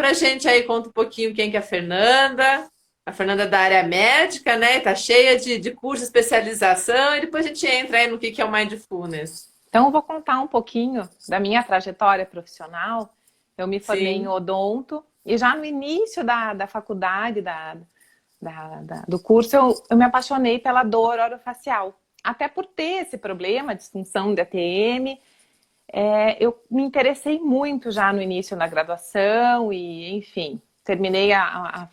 pra gente aí, conta um pouquinho quem que é a Fernanda. A Fernanda é da área médica, né? Tá cheia de curso, especialização, e depois a gente entra aí no que é o Mindfulness. Então, eu vou contar um pouquinho da minha trajetória profissional. Eu me formei em Sim. odonto e já no início da faculdade, do curso, eu me apaixonei pela dor orofacial. Até por ter esse problema, disfunção de ATM, eu me interessei muito já no início da graduação e, enfim, terminei a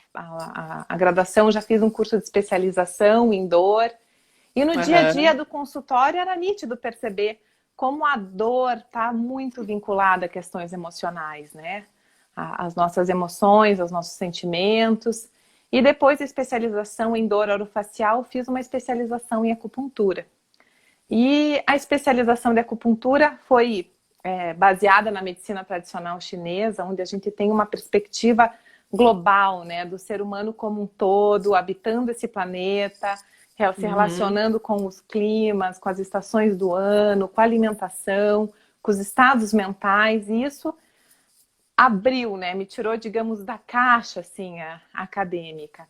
graduação, já fiz um curso de especialização em dor. E no dia a dia Aham. do consultório era nítido perceber como a dor está muito vinculada a questões emocionais, né? As nossas emoções, os nossos sentimentos. E depois da especialização em dor orofacial, fiz uma especialização em acupuntura. E a especialização de acupuntura foi baseada na medicina tradicional chinesa, onde a gente tem uma perspectiva global, né, do ser humano como um todo, habitando esse planeta, se Uhum. relacionando com os climas, com as estações do ano, com a alimentação, com os estados mentais, e isso abriu, né, me tirou, digamos, da caixa, assim, acadêmica.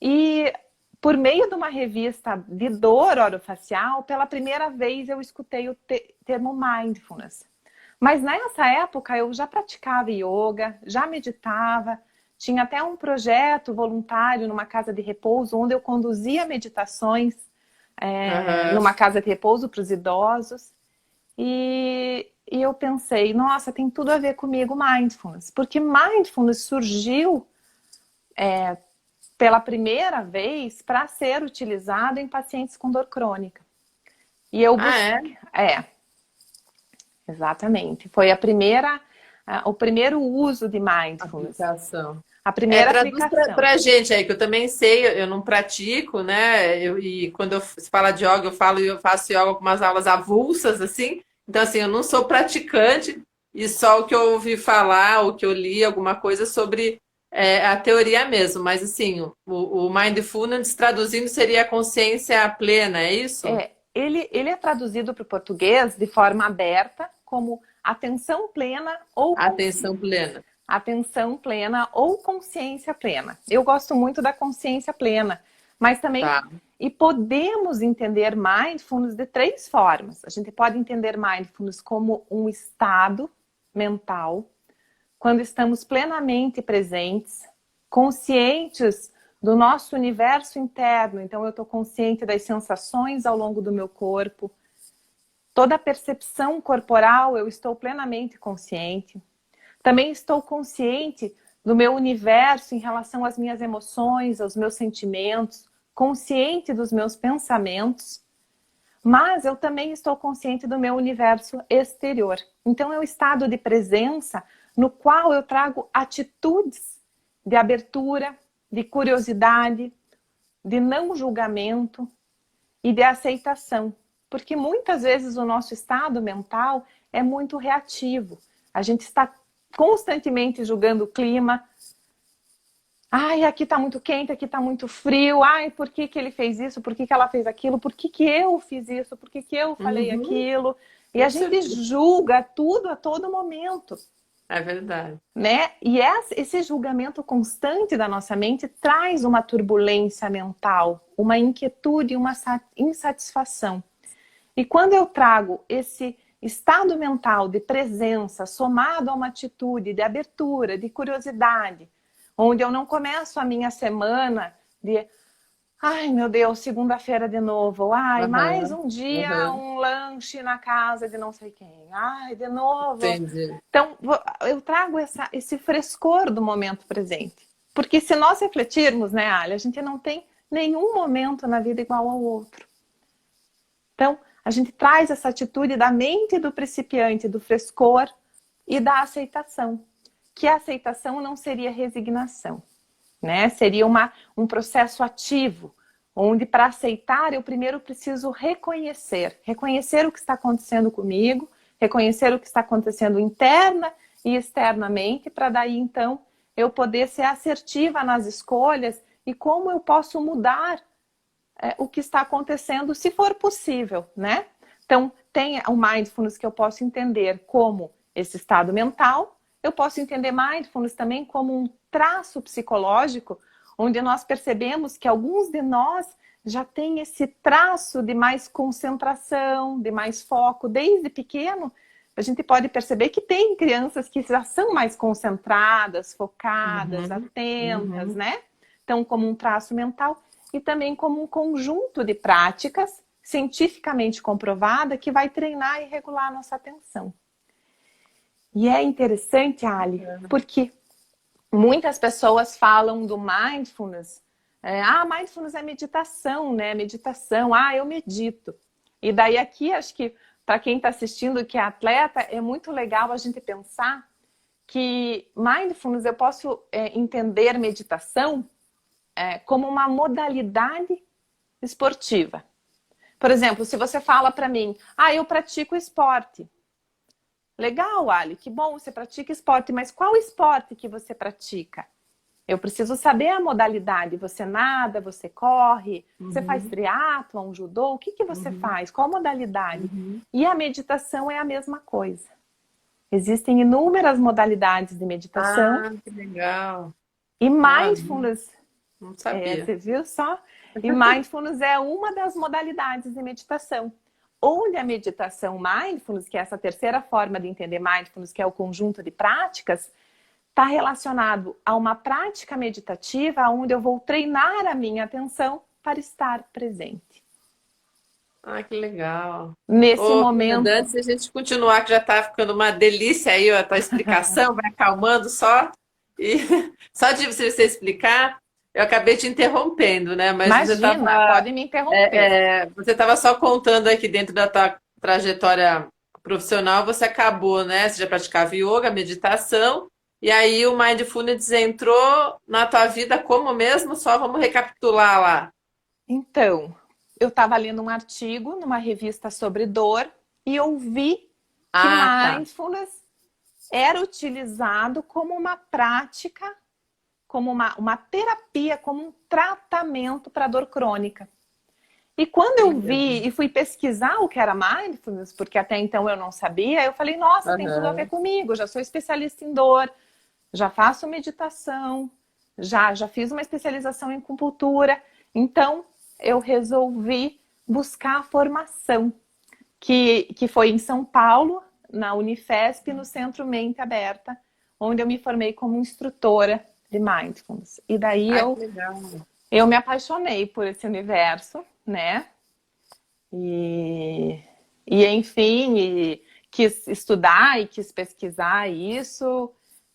E por meio de uma revista de dor orofacial, pela primeira vez eu escutei o termo mindfulness. Mas nessa época eu já praticava yoga, já meditava, tinha até um projeto voluntário numa casa de repouso, onde eu conduzia meditações Aham. numa casa de repouso para os idosos. E eu pensei, nossa, tem tudo a ver comigo mindfulness, porque mindfulness surgiu pela primeira vez para ser utilizado em pacientes com dor crônica. E eu Ah, é? busquei. Exatamente. Foi o primeiro uso de mindfulness, Aplicação. a É, primeira traduz aplicação. pra gente aí, que eu também sei, eu não pratico, né? E quando se fala de yoga, eu faço yoga com umas aulas avulsas, assim. Então, assim, eu não sou praticante, e só o que eu ouvi falar, o que eu li, alguma coisa sobre a teoria mesmo. Mas, assim, o Mindfulness, traduzindo, seria a consciência plena, é isso? Ele é traduzido para o português de forma aberta como Atenção plena. atenção plena ou consciência plena. Eu gosto muito da consciência plena, mas também Tá. e podemos entender mindfulness de três formas. A gente pode entender mindfulness como um estado mental, quando estamos plenamente presentes, conscientes do nosso universo interno. Então, eu estou consciente das sensações ao longo do meu corpo, toda a percepção corporal, eu estou plenamente consciente. Também estou consciente do meu universo em relação às minhas emoções, aos meus sentimentos, consciente dos meus pensamentos, mas eu também estou consciente do meu universo exterior. Então é um estado de presença no qual eu trago atitudes de abertura, de curiosidade, de não julgamento e de aceitação. Porque muitas vezes o nosso estado mental é muito reativo. A gente está constantemente julgando o clima. Ai, aqui está muito quente, aqui está muito frio. Ai, por que que ele fez isso? Por que que ela fez aquilo? Por que que eu fiz isso? Por que que eu falei Uhum, aquilo? E a com gente certeza. julga tudo a todo momento, É verdade. né? E esse julgamento constante da nossa mente traz uma turbulência mental, uma inquietude, uma insatisfação. E quando eu trago esse estado mental de presença somado a uma atitude de abertura, de curiosidade, onde eu não começo a minha semana de ai meu Deus, segunda-feira de novo, ai, mais Aham, um dia, aham, um lanche na casa de não sei quem, ai, de novo. entendi. Então, eu trago esse frescor do momento presente. Porque se nós refletirmos, né, Ali, a gente não tem nenhum momento na vida igual ao outro. Então, a gente traz essa atitude da mente do principiante, do frescor e da aceitação. Que a aceitação não seria resignação, né? Seria um processo ativo, onde para aceitar eu primeiro preciso reconhecer o que está acontecendo comigo, reconhecer o que está acontecendo interna e externamente, para daí então eu poder ser assertiva nas escolhas e como eu posso mudar o que está acontecendo, se for possível, né? Então, tem o mindfulness que eu posso entender como esse estado mental eu posso entender mindfulness também como um traço psicológico, onde nós percebemos que alguns de nós já têm esse traço de mais concentração, de mais foco. Desde pequeno, a gente pode perceber que tem crianças que já são mais concentradas, focadas, Uhum, atentas, uhum. né? Então, como um traço mental e também como um conjunto de práticas cientificamente comprovada que vai treinar e regular a nossa atenção. E é interessante, Ali, porque muitas pessoas falam do mindfulness. Mindfulness é meditação, né? Meditação, eu medito. E daí aqui, acho que para quem está assistindo que é atleta, é muito legal a gente pensar que mindfulness eu posso entender meditação como uma modalidade esportiva. Por exemplo, se você fala para mim, eu pratico esporte. Legal, Ali, que bom, você pratica esporte, mas qual esporte que você pratica? Eu preciso saber a modalidade. Você nada, você corre, você faz Uhum, triatlon, judô, o que que você uhum, faz? Qual modalidade? uhum. E a meditação é a mesma coisa. Existem inúmeras modalidades de meditação Ah, que legal. e Ah, mindfulness, não sabia. você viu só? E mindfulness é uma das modalidades de meditação. Onde a meditação mindfulness, que é essa terceira forma de entender mindfulness, que é o conjunto de práticas, está relacionado a uma prática meditativa onde eu vou treinar a minha atenção para estar presente. Ah, que legal. Nesse Ô, Fernanda, momento, antes de a gente continuar, que já está ficando uma delícia aí a tua explicação, vai acalmando só. E só de você explicar, eu acabei te interrompendo, né? Mas imagina, pode me interromper. você estava só contando aqui dentro da tua trajetória profissional, você acabou, né? Você já praticava yoga, meditação, e aí o Mindfulness entrou na tua vida como mesmo? Só vamos recapitular lá. Então, eu estava lendo um artigo numa revista sobre dor e eu vi que Ah, tá. mindfulness era utilizado como uma prática, como uma terapia, como um tratamento para dor crônica. E quando Que eu legal. vi e fui pesquisar o que era mindfulness, porque até então eu não sabia, eu falei, nossa, tem tudo a ver Aham. comigo, já sou especialista em dor, já faço meditação, já fiz uma especialização em acupuntura. Então, eu resolvi buscar a formação, que foi em São Paulo, na Unifesp, no Centro Mente Aberta, onde eu me formei como instrutora de mindfulness. E daí Ah, que eu, legal. eu me apaixonei por esse universo, né? E, enfim, quis estudar e quis pesquisar isso.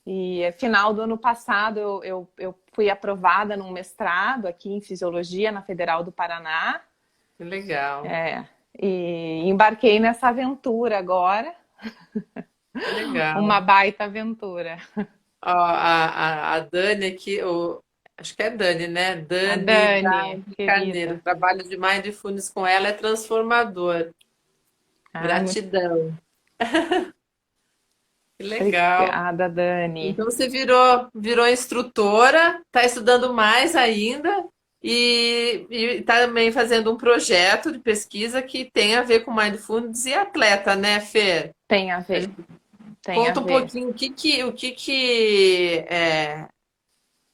E final do ano passado eu fui aprovada num mestrado aqui em Fisiologia na Federal do Paraná. Que legal. E embarquei nessa aventura agora, Que uma legal. baita aventura. Ó, a Dani aqui, acho que é Dani, né? A Dani Dani, Daide Carneiro. querida. O trabalho de Mindfulness com ela é transformador. Muito Gratidão. Que legal. obrigada, Dani. Então você virou instrutora, está estudando mais ainda e tá também fazendo um projeto de pesquisa que tem a ver com Mindfulness e atleta, né, Fer? Tem a ver, tem a Conta um ver. pouquinho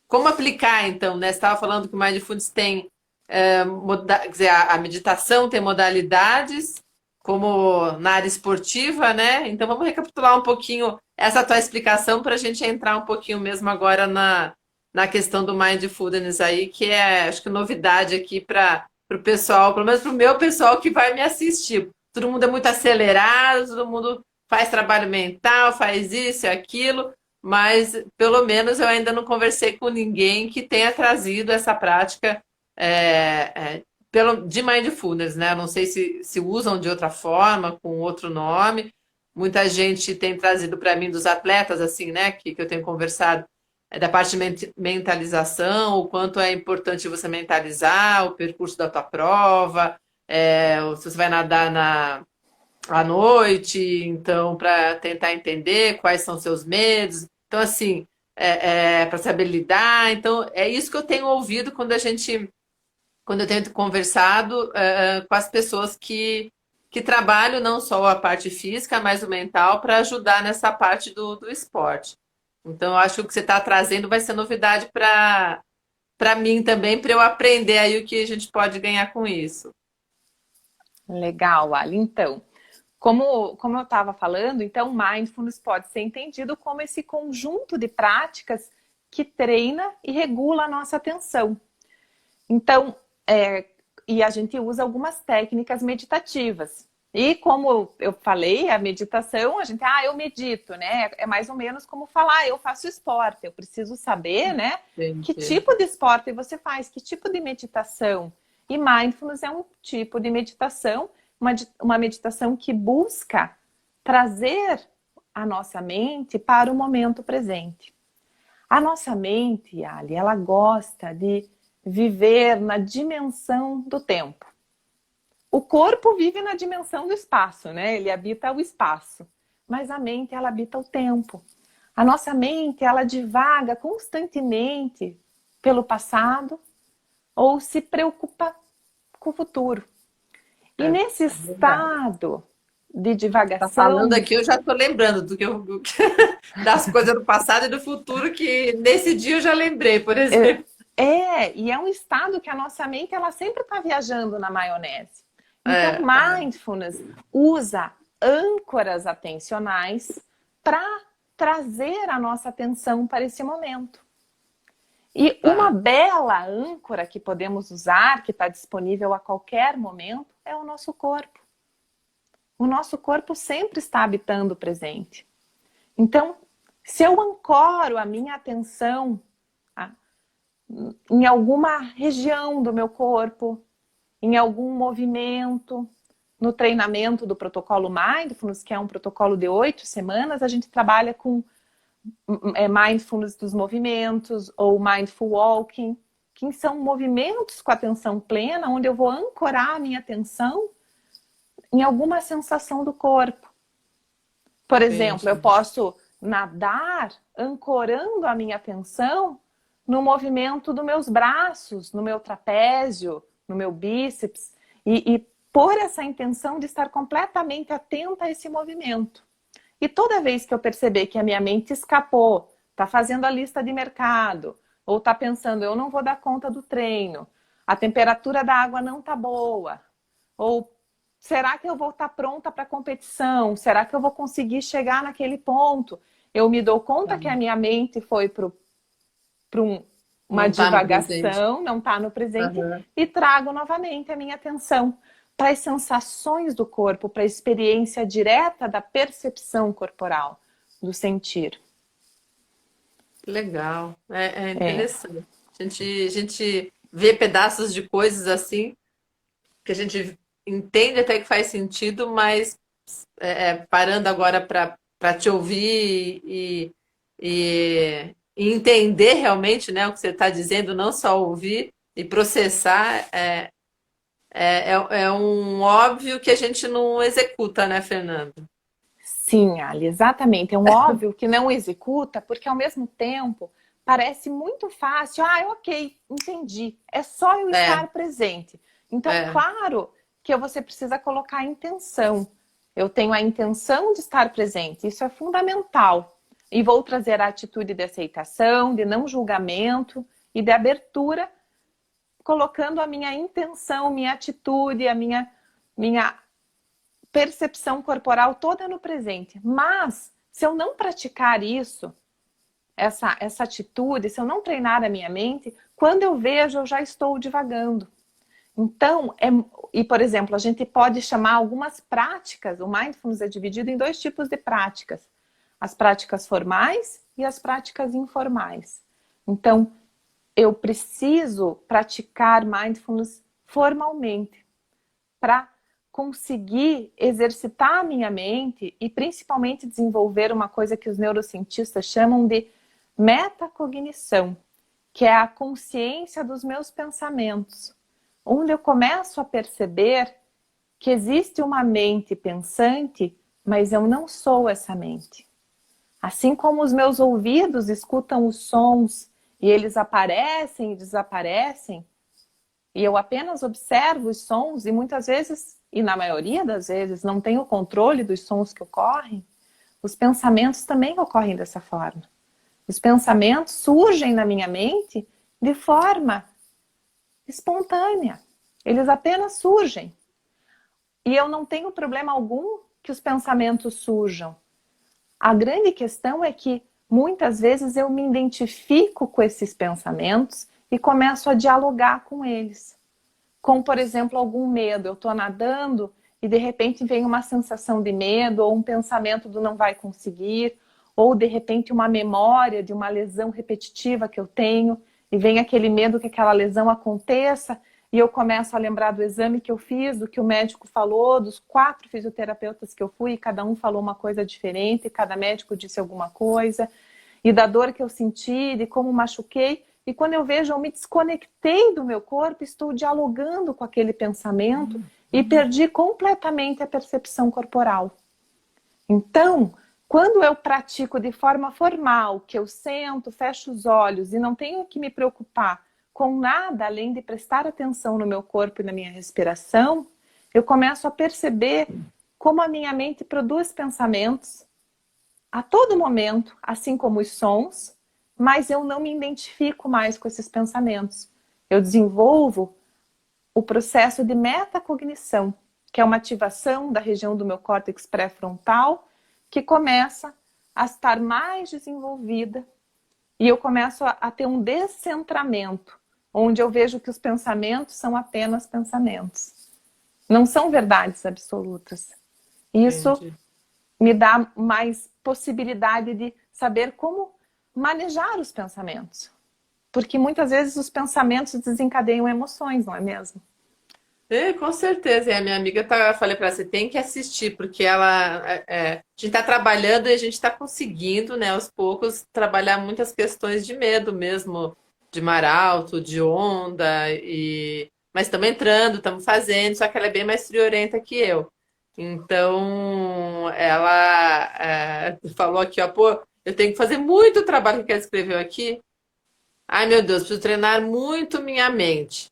como aplicar então, né? Você estava falando que o Mindfulness tem, quer dizer, a meditação tem modalidades, como na área esportiva, né? Então vamos recapitular um pouquinho essa tua explicação para a gente entrar um pouquinho mesmo agora na questão do Mindfulness aí, que é, acho que novidade aqui para o pessoal, pelo menos para o meu pessoal que vai me assistir. Todo mundo é muito acelerado, todo mundo faz trabalho mental, faz isso e aquilo, mas pelo menos eu ainda não conversei com ninguém que tenha trazido essa prática de mindfulness, né? Não sei se usam de outra forma, com outro nome. Muita gente tem trazido para mim dos atletas, assim, né? Que eu tenho conversado da parte de mentalização, o quanto é importante você mentalizar o percurso da tua prova, se você vai nadar à noite, então, para tentar entender quais são seus medos. Então, assim, para saber lidar. Então, é isso que eu tenho ouvido quando eu tenho conversado com as pessoas que trabalham não só a parte física, mas o mental para ajudar nessa parte do esporte. Então, eu acho que o que você está trazendo vai ser novidade para mim também, para eu aprender aí o que a gente pode ganhar com isso. Legal, Ali. Então, como eu estava falando, então mindfulness pode ser entendido como esse conjunto de práticas que treina e regula a nossa atenção. Então, e a gente usa algumas técnicas meditativas. E como eu falei, a meditação, a gente, eu medito, né? É mais ou menos como falar, eu faço esporte. Eu preciso saber, né? Que Entendi. tipo de esporte você faz, que tipo de meditação. E mindfulness é um tipo de meditação, uma meditação que busca trazer a nossa mente para o momento presente. A nossa mente, Ali, ela gosta de viver na dimensão do tempo. O corpo vive na dimensão do espaço, né? Ele habita o espaço. Mas a mente, ela habita o tempo. A nossa mente, ela divaga constantemente pelo passado ou se preocupa com o futuro. E É, nesse é verdade. estado de Tá falando divagação, aqui, eu já estou lembrando das coisas do passado e do futuro que nesse dia eu já lembrei, por exemplo. e é um estado que a nossa mente, ela sempre está viajando na maionese. Então, É, é, mindfulness usa âncoras atencionais para trazer a nossa atenção para esse momento. E uma tá. bela âncora que podemos usar, que está disponível a qualquer momento, é o nosso corpo. O nosso corpo sempre está habitando o presente. Então, se eu ancoro a minha atenção em alguma região do meu corpo, em algum movimento, no treinamento do protocolo Mindfulness, que é um protocolo de 8 semanas, a gente trabalha com Mindfulness dos movimentos ou Mindful Walking, que são movimentos com atenção plena, onde eu vou ancorar a minha atenção em alguma sensação do corpo. Por exemplo, eu Entendi. posso nadar ancorando a minha atenção no movimento dos meus braços, no meu trapézio, no meu bíceps, e pôr essa intenção de estar completamente atenta a esse movimento. E toda vez que eu perceber que a minha mente escapou, está fazendo a lista de mercado, ou está pensando, eu não vou dar conta do treino, a temperatura da água não está boa, ou será que eu vou estar pronta para a competição? Será que eu vou conseguir chegar naquele ponto? Eu me dou conta que a minha mente foi para uma Não está no presente. divagação, não está no presente, Aham. e trago novamente a minha atenção para as sensações do corpo, para a experiência direta da percepção corporal, do sentir. Legal, é É, interessante. A gente vê pedaços de coisas assim que a gente entende até que faz sentido, mas parando agora para te ouvir e entender realmente, né, o que você está dizendo, não só ouvir e processar, é um óbvio que a gente não executa, né, Fernando? sim, Ali, exatamente. É um óbvio que não executa, porque ao mesmo tempo parece muito fácil. Ok, entendi. É só eu É, estar presente. Então, é, claro que você precisa colocar a intenção. Eu tenho a intenção de estar presente. Isso é fundamental. E vou trazer a atitude de aceitação, de não julgamento e de abertura, colocando a minha intenção, minha atitude, minha percepção corporal toda no presente. Mas, se eu não praticar isso, essa atitude, se eu não treinar a minha mente, quando eu vejo, eu já estou divagando. Então, e por exemplo, a gente pode chamar algumas práticas, o mindfulness é dividido em dois tipos de práticas: as práticas formais e as práticas informais. Então, eu preciso praticar mindfulness formalmente para conseguir exercitar a minha mente e principalmente desenvolver uma coisa que os neurocientistas chamam de metacognição, que é a consciência dos meus pensamentos, onde eu começo a perceber que existe uma mente pensante, mas eu não sou essa mente. Assim como os meus ouvidos escutam os sons e eles aparecem e desaparecem, e eu apenas observo os sons e muitas vezes, e na maioria das vezes, não tenho controle dos sons que ocorrem, os pensamentos também ocorrem dessa forma. Os pensamentos surgem na minha mente de forma espontânea. Eles apenas surgem. E eu não tenho problema algum que os pensamentos surjam. A grande questão é que muitas vezes eu me identifico com esses pensamentos e começo a dialogar com eles. Como, por exemplo, algum medo. Eu estou nadando e de repente vem uma sensação de medo ou um pensamento do não vai conseguir, ou de repente uma memória de uma lesão repetitiva que eu tenho e vem aquele medo que aquela lesão aconteça e eu começo a lembrar do exame que eu fiz, do que o médico falou, dos 4 fisioterapeutas que eu fui, e cada um falou uma coisa diferente, cada médico disse alguma coisa, e da dor que eu senti, de como machuquei. E quando eu vejo, eu me desconectei do meu corpo, estou dialogando com aquele pensamento e perdi completamente a percepção corporal. Então, quando eu pratico de forma formal, que eu sento, fecho os olhos e não tenho que me preocupar com nada além de prestar atenção no meu corpo e na minha respiração, eu começo a perceber como a minha mente produz pensamentos a todo momento, assim como os sons, mas eu não me identifico mais com esses pensamentos. Eu desenvolvo o processo de metacognição, que é uma ativação da região do meu córtex pré-frontal, que começa a estar mais desenvolvida e eu começo a ter um descentramento, onde eu vejo que os pensamentos são apenas pensamentos. Não são verdades absolutas. Isso Entendi. me dá mais possibilidade de saber como manejar os pensamentos. Porque muitas vezes os pensamentos desencadeiam emoções, não é mesmo? Com certeza. E a minha amiga tá, eu falei para ela, você tem que assistir, porque ela, a gente está trabalhando e a gente está conseguindo, né, aos poucos, trabalhar muitas questões de medo mesmo, de mar alto, de onda, mas estamos entrando, estamos fazendo, só que ela é bem mais friorenta que eu. Então, ela falou aqui, ó, pô, eu tenho que fazer muito trabalho que ela escreveu aqui. Ai, meu Deus, preciso treinar muito minha mente.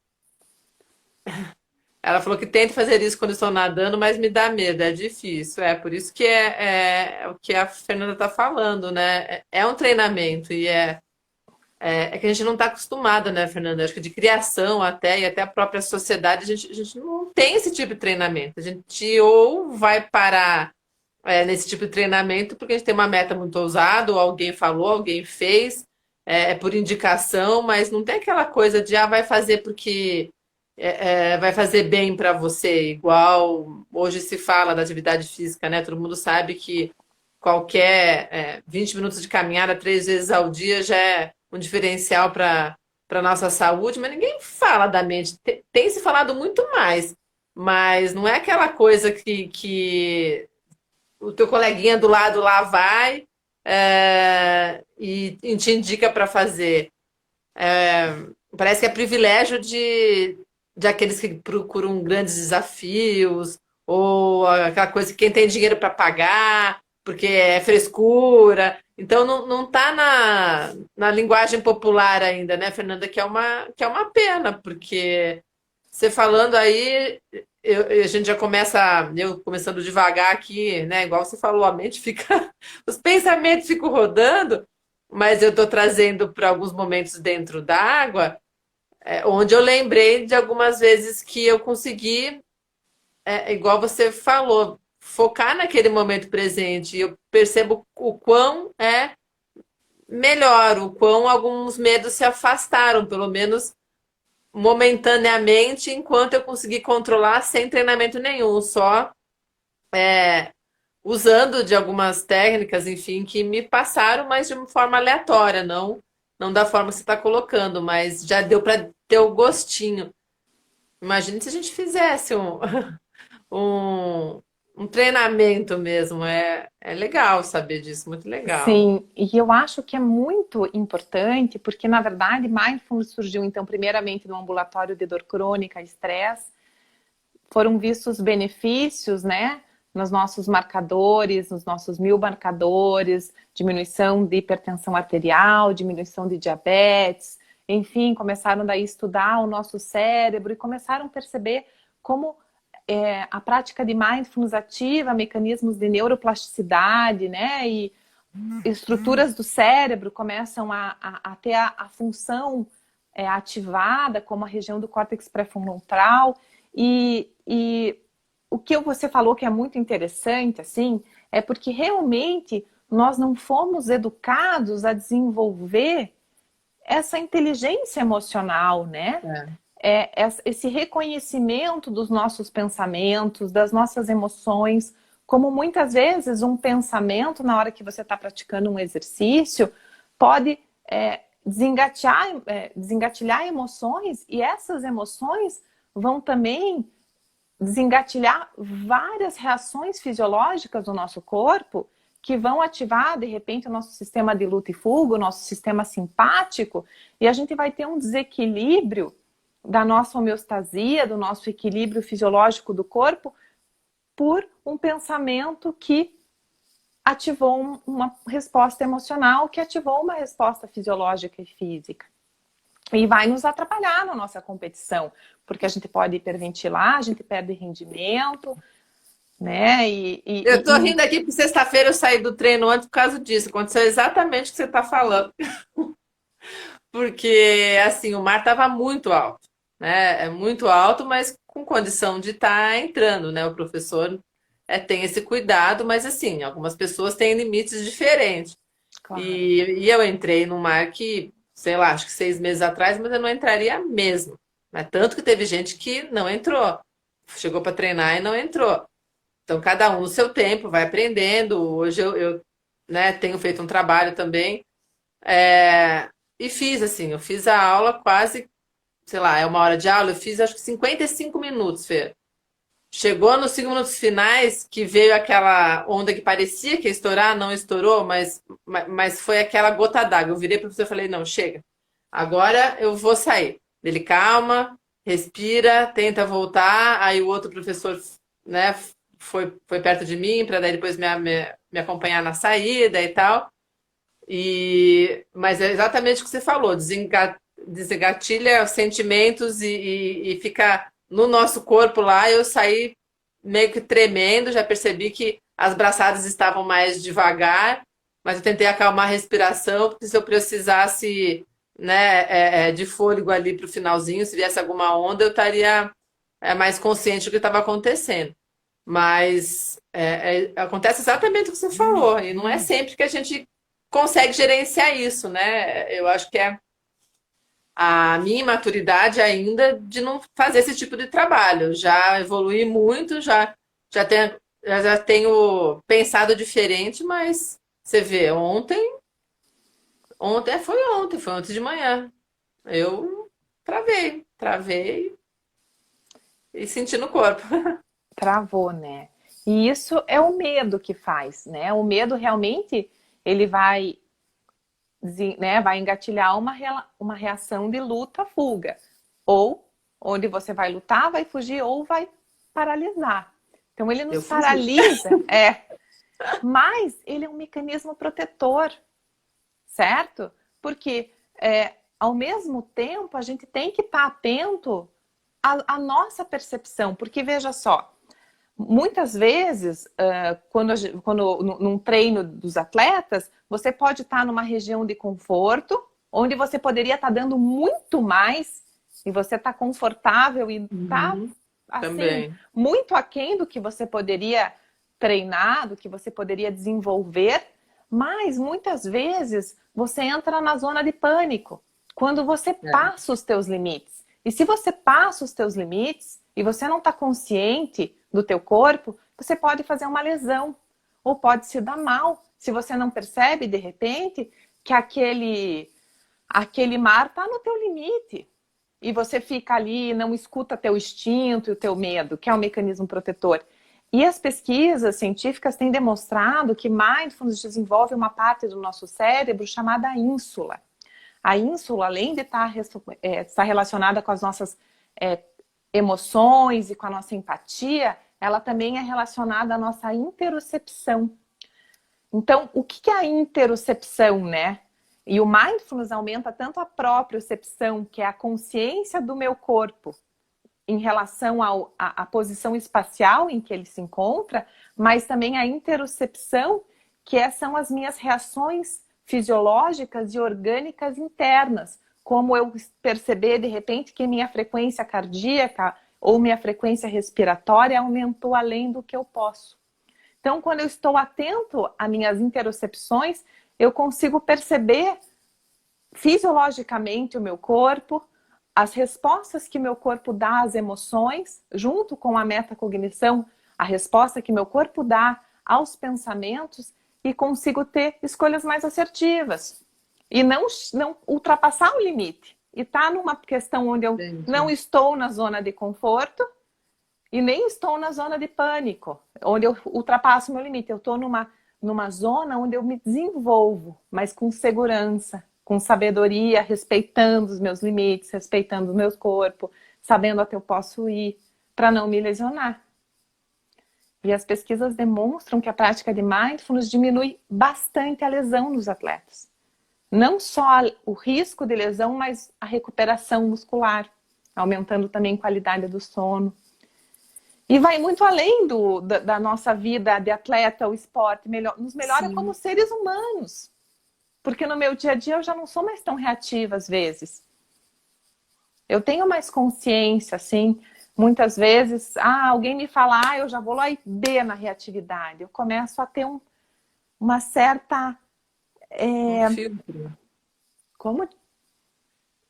Ela falou que tenta fazer isso quando estou nadando, mas me dá medo, é difícil. É por isso que é o que a Fernanda está falando, né? É um treinamento e é que a gente não está acostumada, né, Fernanda? Acho que de criação até, e até a própria sociedade, a gente não tem esse tipo de treinamento. A gente ou vai parar nesse tipo de treinamento porque a gente tem uma meta muito ousada, ou alguém falou, alguém fez, é por indicação, mas não tem aquela coisa de, vai fazer porque vai fazer bem para você, igual hoje se fala da atividade física, né? Todo mundo sabe que qualquer 20 minutos de caminhada 3 vezes ao dia já é um diferencial para nossa saúde, mas ninguém fala da mente. Tem se falado muito mais, mas não é aquela coisa que o teu coleguinha do lado lá vai e te indica para fazer. Parece que é privilégio de aqueles que procuram grandes desafios, ou aquela coisa que quem tem dinheiro para pagar, porque é frescura. Então não está na linguagem popular ainda, né, Fernanda? Que é uma pena, porque você falando aí, a gente já começa, eu começando devagar aqui, né? Igual você falou, a mente fica, os pensamentos ficam rodando, mas eu estou trazendo para alguns momentos dentro d'água, onde eu lembrei de algumas vezes que eu consegui, igual você falou, focar naquele momento presente. E eu percebo o quão é melhor, o quão alguns medos se afastaram, pelo menos momentaneamente, enquanto eu consegui controlar sem treinamento nenhum, só usando de algumas técnicas, enfim, que me passaram, mas de uma forma aleatória, não da forma que você está colocando, mas já deu para ter o gostinho. Imagina se a gente fizesse um, um treinamento mesmo. É legal saber disso, muito legal. Sim, e eu acho que é muito importante, porque na verdade Mindfulness surgiu então primeiramente no ambulatório de dor crônica, estresse, foram vistos benefícios, né, nos nossos marcadores, nos nossos 1000 marcadores, diminuição de hipertensão arterial, diminuição de diabetes, enfim, começaram daí a estudar o nosso cérebro e começaram a perceber como a prática de mindfulness ativa mecanismos de neuroplasticidade, né, e estruturas do cérebro começam a ter a função ativada, como a região do córtex pré-frontal. E o que você falou que é muito interessante, assim, é porque realmente nós não fomos educados a desenvolver essa inteligência emocional, né? Esse reconhecimento dos nossos pensamentos, das nossas emoções, como muitas vezes um pensamento, na hora que você está praticando um exercício, pode desengatilhar emoções, e essas emoções vão também desengatilhar várias reações fisiológicas do nosso corpo que vão ativar, de repente, o nosso sistema de luta e fuga, o nosso sistema simpático, e a gente vai ter um desequilíbrio da nossa homeostasia, do nosso equilíbrio fisiológico do corpo, por um pensamento que ativou uma resposta emocional, que ativou uma resposta fisiológica e física. E vai nos atrapalhar na nossa competição, porque a gente pode hiperventilar, a gente perde rendimento, né? Eu tô rindo aqui porque sexta-feira eu saí do treino antes por causa disso. Aconteceu exatamente o que você está falando. Porque, assim, o mar estava muito alto, né? É muito alto, mas com condição de estar entrando, né? O professor tem esse cuidado, mas, assim, algumas pessoas têm limites diferentes. Claro. E eu entrei no mar que, sei lá, acho que 6 meses atrás, mas eu não entraria mesmo. Mas tanto que teve gente que não entrou. Chegou para treinar e não entrou. Então, cada um no seu tempo vai aprendendo. Hoje eu, né, tenho feito um trabalho também. E fiz, assim, eu fiz a aula quase, sei lá, é 1 hora de aula, eu fiz acho que 55 minutos, Fê. Chegou nos 5 minutos finais, que veio aquela onda que parecia que ia estourar, não estourou, mas foi aquela gota d'água. Eu virei para o professor e falei, não, chega. Agora eu vou sair. Ele, calma, respira, tenta voltar. Aí o outro professor, né, foi perto de mim para daí depois me acompanhar na saída e tal. Mas é exatamente o que você falou, desengatilha os sentimentos e fica no nosso corpo lá. Eu saí meio que tremendo, já percebi que as braçadas estavam mais devagar, mas eu tentei acalmar a respiração, porque se eu precisasse, né, de fôlego ali para o finalzinho, se viesse alguma onda, eu estaria mais consciente do que estava acontecendo. Mas acontece exatamente o que você falou, e não é sempre que a gente consegue gerenciar isso, né? Eu acho que é a minha imaturidade ainda de não fazer esse tipo de trabalho. Já evolui muito, já tenho, já tenho pensado diferente, mas você vê, foi ontem de manhã. Eu travei e senti no corpo. Travou, né? E isso é o medo que faz, né? O medo realmente, ele vai, né, vai engatilhar uma reação de luta-fuga. Ou onde você vai lutar, vai fugir ou vai paralisar. Então ele Eu nos fugi. paralisa, mas ele é um mecanismo protetor, certo? Porque ao mesmo tempo a gente tem que estar atento à nossa percepção, porque veja só, muitas vezes, quando num treino dos atletas, você pode estar numa região de conforto, onde você poderia estar dando muito mais, e você está confortável e está, assim, Também. muito aquém do que você poderia treinar, do que você poderia desenvolver, mas muitas vezes você entra na zona de pânico, quando você passa os teus limites. E se você passa os teus limites, e você não está consciente do teu corpo, você pode fazer uma lesão ou pode se dar mal se você não percebe de repente que aquele mar está no teu limite e você fica ali e não escuta teu instinto e o teu medo, que é um mecanismo protetor. E as pesquisas científicas têm demonstrado que mindfulness desenvolve uma parte do nosso cérebro chamada ínsula. A ínsula, além de estar relacionada com as nossas emoções e com a nossa empatia, ela também é relacionada à nossa interocepção. Então, o que é a interocepção, né? E o mindfulness aumenta tanto a propriocepção, que é a consciência do meu corpo em relação à posição espacial em que ele se encontra, mas também a interocepção, são as minhas reações fisiológicas e orgânicas internas, como eu perceber de repente que minha frequência cardíaca ou minha frequência respiratória aumentou além do que eu posso. Então, quando eu estou atento às minhas interocepções, eu consigo perceber fisiologicamente o meu corpo, as respostas que meu corpo dá às emoções, junto com a metacognição, a resposta que meu corpo dá aos pensamentos, e consigo ter escolhas mais assertivas. E não ultrapassar o limite. E tá numa questão onde eu não estou na zona de conforto e nem estou na zona de pânico, onde eu ultrapasso o meu limite. Eu estou numa zona onde eu me desenvolvo, mas com segurança, com sabedoria, respeitando os meus limites, respeitando o meu corpo, sabendo até eu posso ir, para não me lesionar. E as pesquisas demonstram que a prática de mindfulness diminui bastante a lesão nos atletas. Não só o risco de lesão, mas a recuperação muscular, aumentando também a qualidade do sono. E vai muito além da nossa vida de atleta, o esporte, nos melhora Sim. como seres humanos. Porque no meu dia a dia eu já não sou mais tão reativa às vezes. Eu tenho mais consciência, assim. Muitas vezes, alguém me fala, eu já vou lá e dê na reatividade. Eu começo a ter uma certa... Um filtro. Como?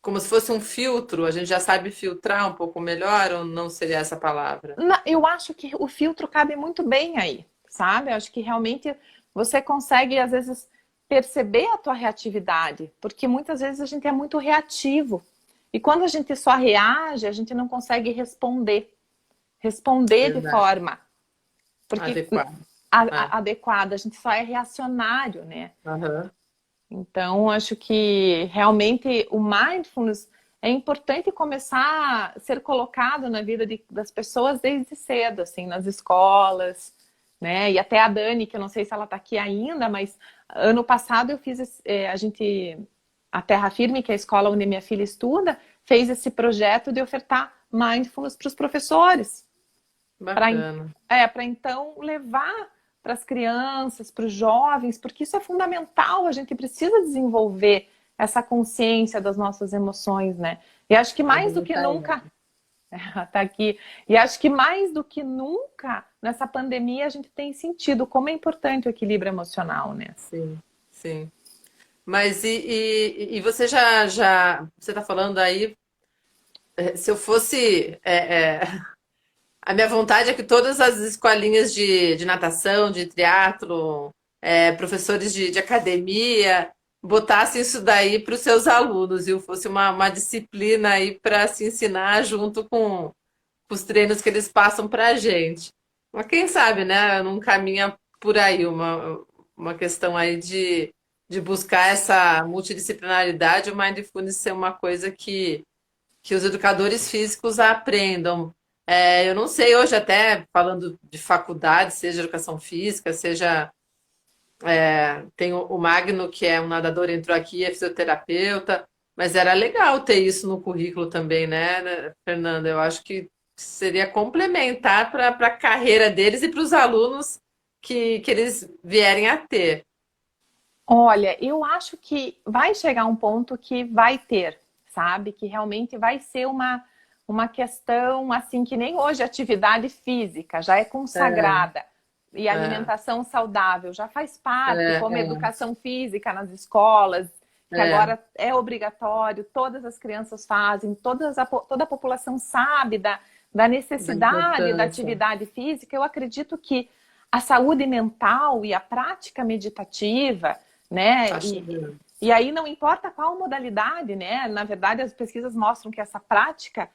Como se fosse um filtro, a gente já sabe filtrar um pouco melhor, ou não seria essa palavra? Eu acho que o filtro cabe muito bem aí, sabe? Eu acho que realmente você consegue, às vezes, perceber a tua reatividade, porque muitas vezes a gente é muito reativo. E quando a gente só reage, a gente não consegue responder de forma adequada. A gente só é reacionário, né? Uhum. Então, acho que realmente o mindfulness é importante começar a ser colocado na vida das pessoas desde cedo, assim, nas escolas, né? E até a Dani, que eu não sei se ela está aqui ainda, mas ano passado eu fiz, a Terra Firme, que é a escola onde minha filha estuda, fez esse projeto de ofertar mindfulness para os professores. Bacana. Para então levar para as crianças, para os jovens, porque isso é fundamental, a gente precisa desenvolver essa consciência das nossas emoções, né? E acho que mais do que nunca... Tá aqui. E acho que mais do que nunca, nessa pandemia, a gente tem sentido como é importante o equilíbrio emocional, né? Sim, sim. Mas e você você está falando aí, se eu fosse, a minha vontade é que todas as escolinhas de natação, de triatlo, professores de academia, botassem isso daí para os seus alunos, e fosse uma disciplina aí para se ensinar junto com os treinos que eles passam para a gente. Mas quem sabe, né? Não caminha por aí uma questão aí de buscar essa multidisciplinaridade, o mindfulness ser uma coisa que os educadores físicos aprendam. Eu não sei, hoje até falando de faculdade, seja educação física, seja... tem o Magno, que é um nadador, entrou aqui, é fisioterapeuta, mas era legal ter isso no currículo também, né, Fernanda? Eu acho que seria complementar para a carreira deles e para os alunos que eles vierem a ter. Olha, eu acho que vai chegar um ponto que vai ter, sabe? Que realmente vai ser uma questão, assim, que nem hoje a atividade física já é consagrada. E a alimentação saudável já faz parte, como a educação física nas escolas, que agora é obrigatório, todas as crianças fazem, toda a população sabe da necessidade da atividade física. Eu acredito que a saúde mental e a prática meditativa, né? E aí não importa qual modalidade, né? Na verdade, as pesquisas mostram que essa prática,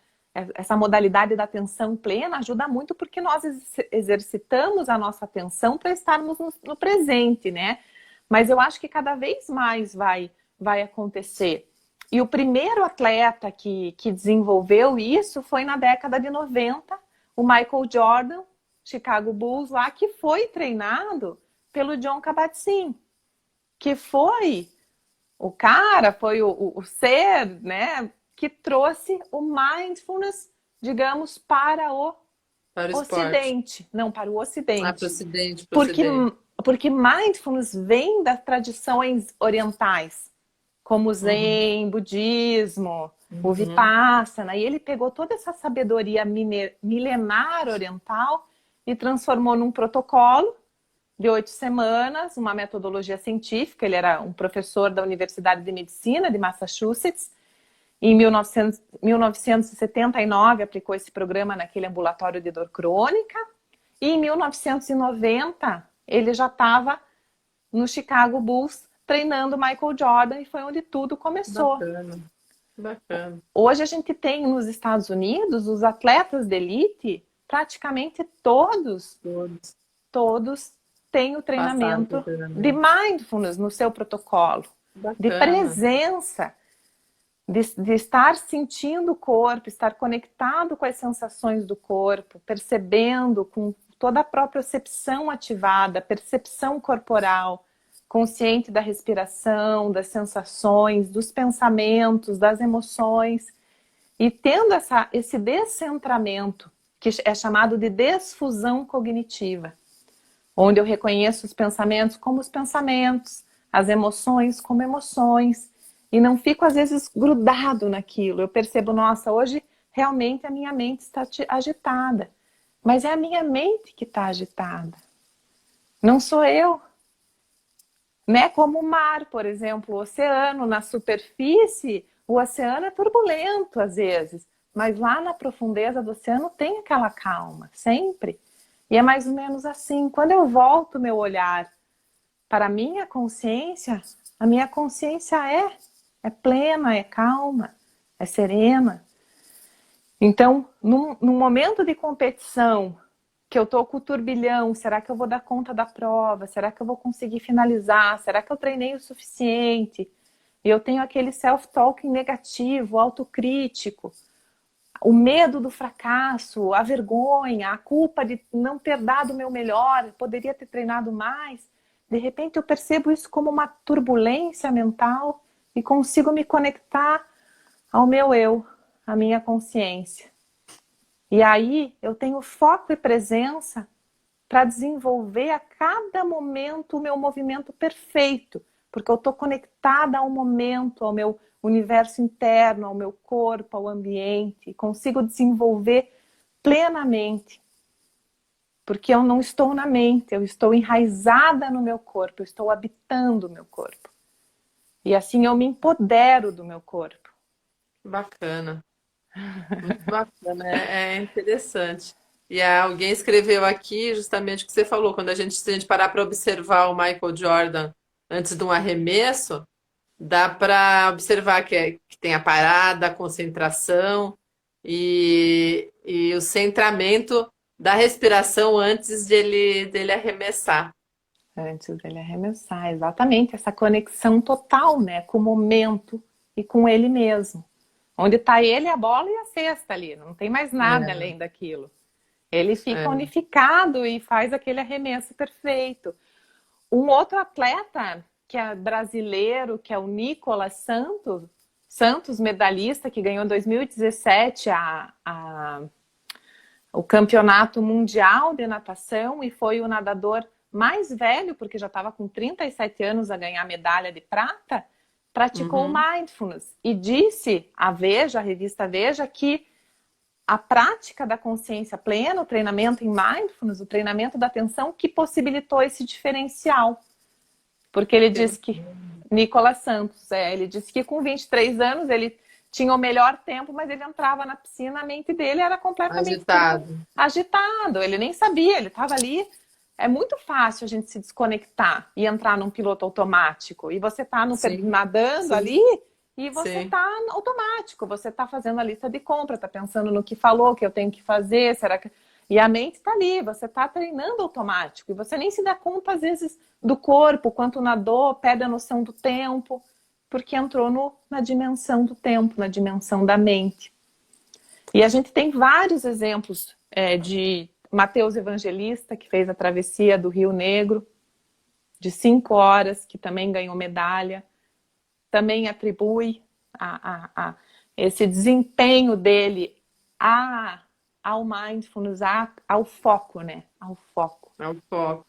essa modalidade da atenção plena ajuda muito porque nós exercitamos a nossa atenção para estarmos no presente, né? Mas eu acho que cada vez mais vai acontecer. E o primeiro atleta que desenvolveu isso foi na década de 90, o Michael Jordan, Chicago Bulls lá, que foi treinado pelo John Kabat-Zinn, que foi o cara, foi o ser, né, que trouxe o mindfulness, digamos, para o Ocidente. Não, para o Ocidente. Para o Ocidente. Porque mindfulness vem das tradições orientais, como o Zen, budismo, o Vipassana, e ele pegou toda essa sabedoria milenar oriental e transformou num protocolo de 8 semanas, uma metodologia científica. Ele era um professor da Universidade de Medicina de Massachusetts. Em 1979 aplicou esse programa naquele ambulatório de dor crônica, e em 1990 ele já estava no Chicago Bulls treinando Michael Jordan, e foi onde tudo começou. Bacana, bacana. Hoje a gente tem nos Estados Unidos os atletas de elite, praticamente todos têm o treinamento de mindfulness no seu protocolo, de presença, de estar sentindo o corpo, estar conectado com as sensações do corpo, percebendo com toda a propriocepção ativada, percepção corporal, consciente da respiração, das sensações, dos pensamentos, das emoções, e tendo esse descentramento, que é chamado de desfusão cognitiva, onde eu reconheço os pensamentos como os pensamentos, as emoções como emoções, e não fico às vezes grudado naquilo. Eu percebo, nossa, hoje realmente a minha mente está agitada, mas é a minha mente que está agitada, não sou eu. Né? Como o mar, por exemplo, o oceano, na superfície, o oceano é turbulento às vezes, mas lá na profundeza do oceano tem aquela calma, sempre. E é mais ou menos assim, quando eu volto meu olhar para a minha consciência é plena, é calma, é serena. Então, num momento de competição, que eu estou com o turbilhão, será que eu vou dar conta da prova? Será que eu vou conseguir finalizar? Será que eu treinei o suficiente? E eu tenho aquele self-talking negativo, autocrítico, o medo do fracasso, a vergonha, a culpa de não ter dado o meu melhor, poderia ter treinado mais. De repente eu percebo isso como uma turbulência mental e consigo me conectar ao meu eu, à minha consciência. E aí eu tenho foco e presença para desenvolver a cada momento o meu movimento perfeito, porque eu estou conectada ao momento, ao meu universo interno, ao meu corpo, ao ambiente, e consigo desenvolver plenamente, porque eu não estou na mente, eu estou enraizada no meu corpo, eu estou habitando o meu corpo. E assim eu me empodero do meu corpo. Bacana. Muito bacana, é interessante. E alguém escreveu aqui justamente o que você falou, quando se a gente parar para observar o Michael Jordan antes de um arremesso, dá para observar que tem a parada, a concentração e o centramento da respiração antes dele arremessar. Antes dele arremessar, exatamente, essa conexão total, né, com o momento e com ele mesmo. Onde está ele, a bola e a cesta ali, não tem mais nada além daquilo. Ele fica unificado e faz aquele arremesso perfeito. Um outro atleta que é brasileiro, que é o Nicolas Santos, medalhista, que ganhou em 2017 o campeonato mundial de natação e foi o nadador mais velho, porque já estava com 37 anos a ganhar medalha de prata, praticou mindfulness e disse a Veja, a revista Veja, que a prática da consciência plena, o treinamento em mindfulness, o treinamento da atenção, que possibilitou esse diferencial. Porque ele disse que, Nicolas Santos, ele disse que com 23 anos ele tinha o melhor tempo, mas ele entrava na piscina, a mente dele era completamente agitado. Ele nem sabia, ele estava ali. É muito fácil a gente se desconectar e entrar num piloto automático. E você está nadando ali e você está automático. Você está fazendo a lista de compra, está pensando no que falou, que eu tenho que fazer, será que... E a mente está ali, você está treinando automático. E você nem se dá conta, às vezes, do corpo, quanto nadou, perde a noção do tempo, porque entrou na dimensão do tempo, na dimensão da mente. E a gente tem vários exemplos de Mateus Evangelista, que fez a travessia do Rio Negro, de 5 horas, que também ganhou medalha. Também atribui esse desempenho dele ao mindfulness, ao foco, né? Ao foco. Ao foco.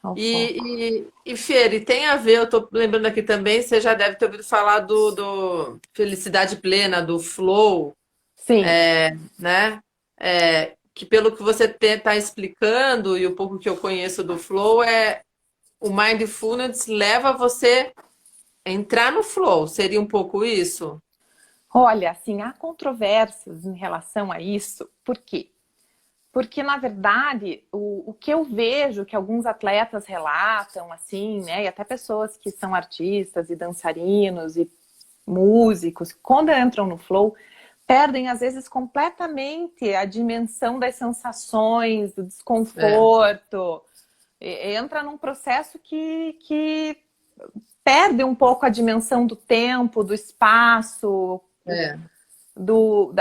ao foco. E Fer, e tem a ver, eu tô lembrando aqui também, você já deve ter ouvido falar do Felicidade Plena, do Flow, Sim. né? Que pelo que você está explicando e o pouco que eu conheço do Flow, o Mindfulness leva você a entrar no Flow. Seria um pouco isso? Olha, assim, há controvérsias em relação a isso. Por quê? Porque, na verdade, o que eu vejo que alguns atletas relatam, assim, né, e até pessoas que são artistas e dançarinos e músicos, quando entram no flow, perdem, às vezes, completamente a dimensão das sensações, do É, desconforto. Entra num processo que perde um pouco a dimensão do tempo, do espaço, é. a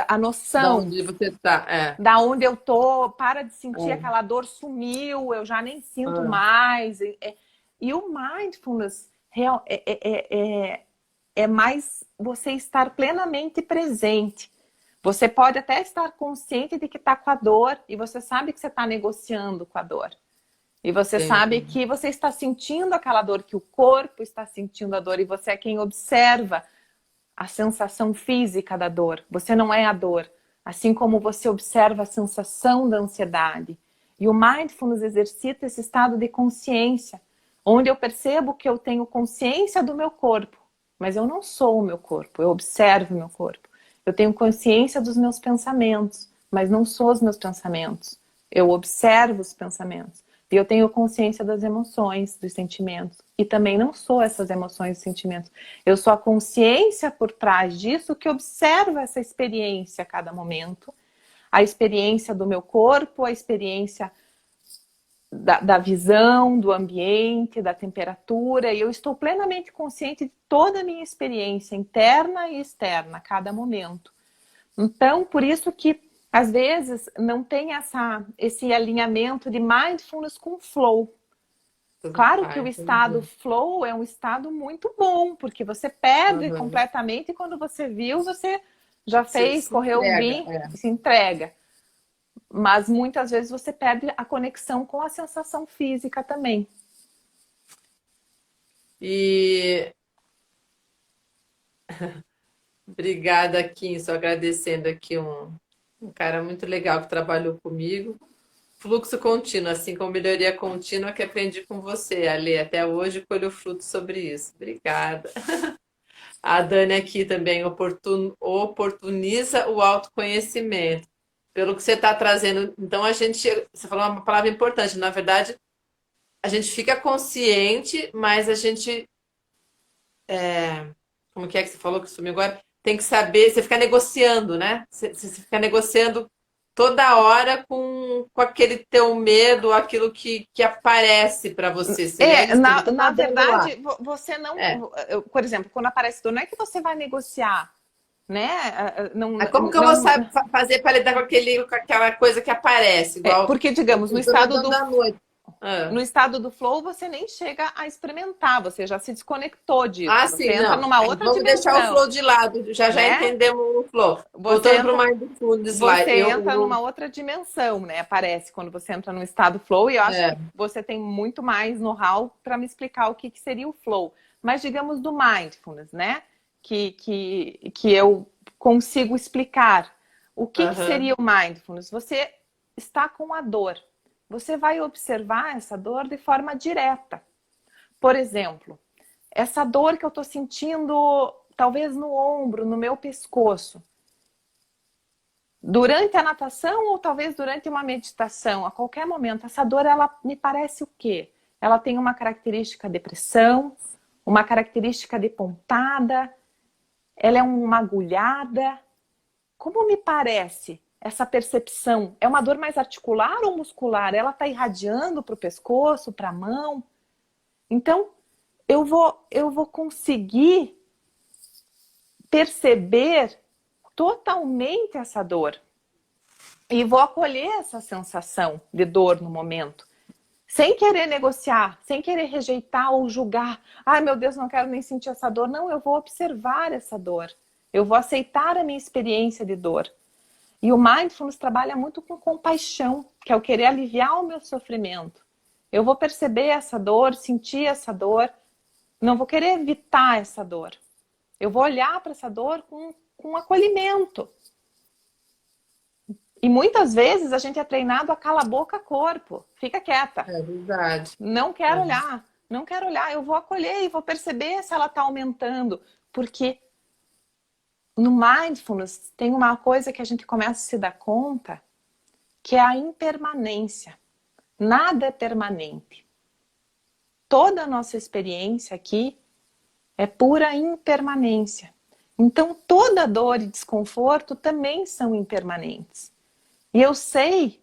Da noção onde você está? da onde eu tô, para de sentir É. aquela dor, sumiu, eu já nem sinto Ah, mais. E o mindfulness é mais você estar plenamente presente. Você pode até estar consciente de que está com a dor e você sabe que você está negociando com a dor. E você sabe entendi. que você está sentindo aquela dor, que o corpo está sentindo a dor e você é quem observa a sensação física da dor. Você não é a dor. Assim como você observa a sensação da ansiedade. E o mindfulness exercita esse estado de consciência, onde eu percebo que eu tenho consciência do meu corpo, mas eu não sou o meu corpo, eu observo o meu corpo. Eu tenho consciência dos meus pensamentos, mas não sou os meus pensamentos. Eu observo os pensamentos. E eu tenho consciência das emoções, dos sentimentos. E também não sou essas emoções e sentimentos. Eu sou a consciência por trás disso que observa essa experiência a cada momento. A experiência do meu corpo, a experiência da visão, do ambiente, da temperatura. E eu estou plenamente consciente de toda a minha experiência interna e externa a cada momento. Então, por isso que às vezes não tem esse alinhamento de mindfulness com flow. Claro que o estado Entendi. flow é um estado muito bom, porque você perde Aham. completamente e quando você viu, você já Se, fez, se correu o entrega. bi e se entrega. Mas muitas vezes você perde a conexão com a sensação física também. E obrigada, Kim, só agradecendo aqui um cara muito legal que trabalhou comigo. Fluxo contínuo, assim como melhoria contínua que aprendi com você, Ale. Até hoje colho frutos sobre isso. Obrigada. A Dani aqui também oportuniza o autoconhecimento. Pelo que você está trazendo, então você falou uma palavra importante. Na verdade, a gente fica consciente, mas a gente, como que você falou que sumiu agora? Tem que saber, você fica negociando, né? Você fica negociando toda hora com aquele teu medo, aquilo que aparece para você. Seria isso? Você fica Na nadando lá. verdade, você não. É. Por exemplo, quando aparece dor, não é que você vai negociar, né? Não, Mas como que eu vou não, fazer para lidar com aquela coisa que aparece? Igual porque, digamos, eu tô nadando à noite. Ah. no estado do flow, você nem chega a experimentar, você já se desconectou disso, Ah, você sim, entra não. numa Aí outra vamos deixar o dimensão, flow de lado. Já né? entendemos o flow. Você Voltando para entra, o Mindfulness lá. você entra numa outra dimensão, né? Aparece quando você entra no estado flow, e eu acho É, que você tem muito mais know-how para me explicar o que seria o flow. Mas digamos do mindfulness, né? Que eu consigo explicar. O que aham, seria o mindfulness? Você está com a dor. Você vai observar essa dor de forma direta. Por exemplo, essa dor que eu estou sentindo, talvez no ombro, no meu pescoço. Durante a natação ou talvez durante uma meditação, a qualquer momento, essa dor, ela me parece o quê? Ela tem uma característica de pressão, uma característica de pontada, ela é uma agulhada. Como me parece essa percepção? É uma dor mais articular ou muscular? Ela está irradiando para o pescoço, para a mão? Então, eu vou conseguir perceber totalmente essa dor. E vou acolher essa sensação de dor no momento. Sem querer negociar, sem querer rejeitar ou julgar. Ai, meu Deus, não quero nem sentir essa dor. Não, eu vou observar essa dor. Eu vou aceitar a minha experiência de dor. E o mindfulness trabalha muito com compaixão, que é o querer aliviar o meu sofrimento. Eu vou perceber essa dor, sentir essa dor, não vou querer evitar essa dor. Eu vou olhar para essa dor com acolhimento. E muitas vezes a gente é treinado a calar a boca, corpo. Fica quieta. É verdade. Não quero olhar. Não quero olhar. Eu vou acolher e vou perceber se ela está aumentando. Porque no Mindfulness tem uma coisa que a gente começa a se dar conta, que é a impermanência. Nada é permanente. Toda a nossa experiência aqui é pura impermanência. Então toda dor e desconforto também são impermanentes. E eu sei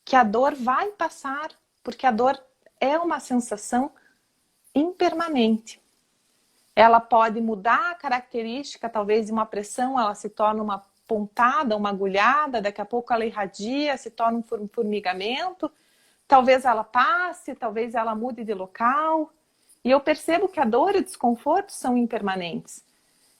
que a dor vai passar, porque a dor é uma sensação impermanente. Ela pode mudar a característica, talvez de uma pressão, ela se torna uma pontada, uma agulhada, daqui a pouco ela irradia, se torna um formigamento, talvez ela passe, talvez ela mude de local. E eu percebo que a dor e o desconforto são impermanentes.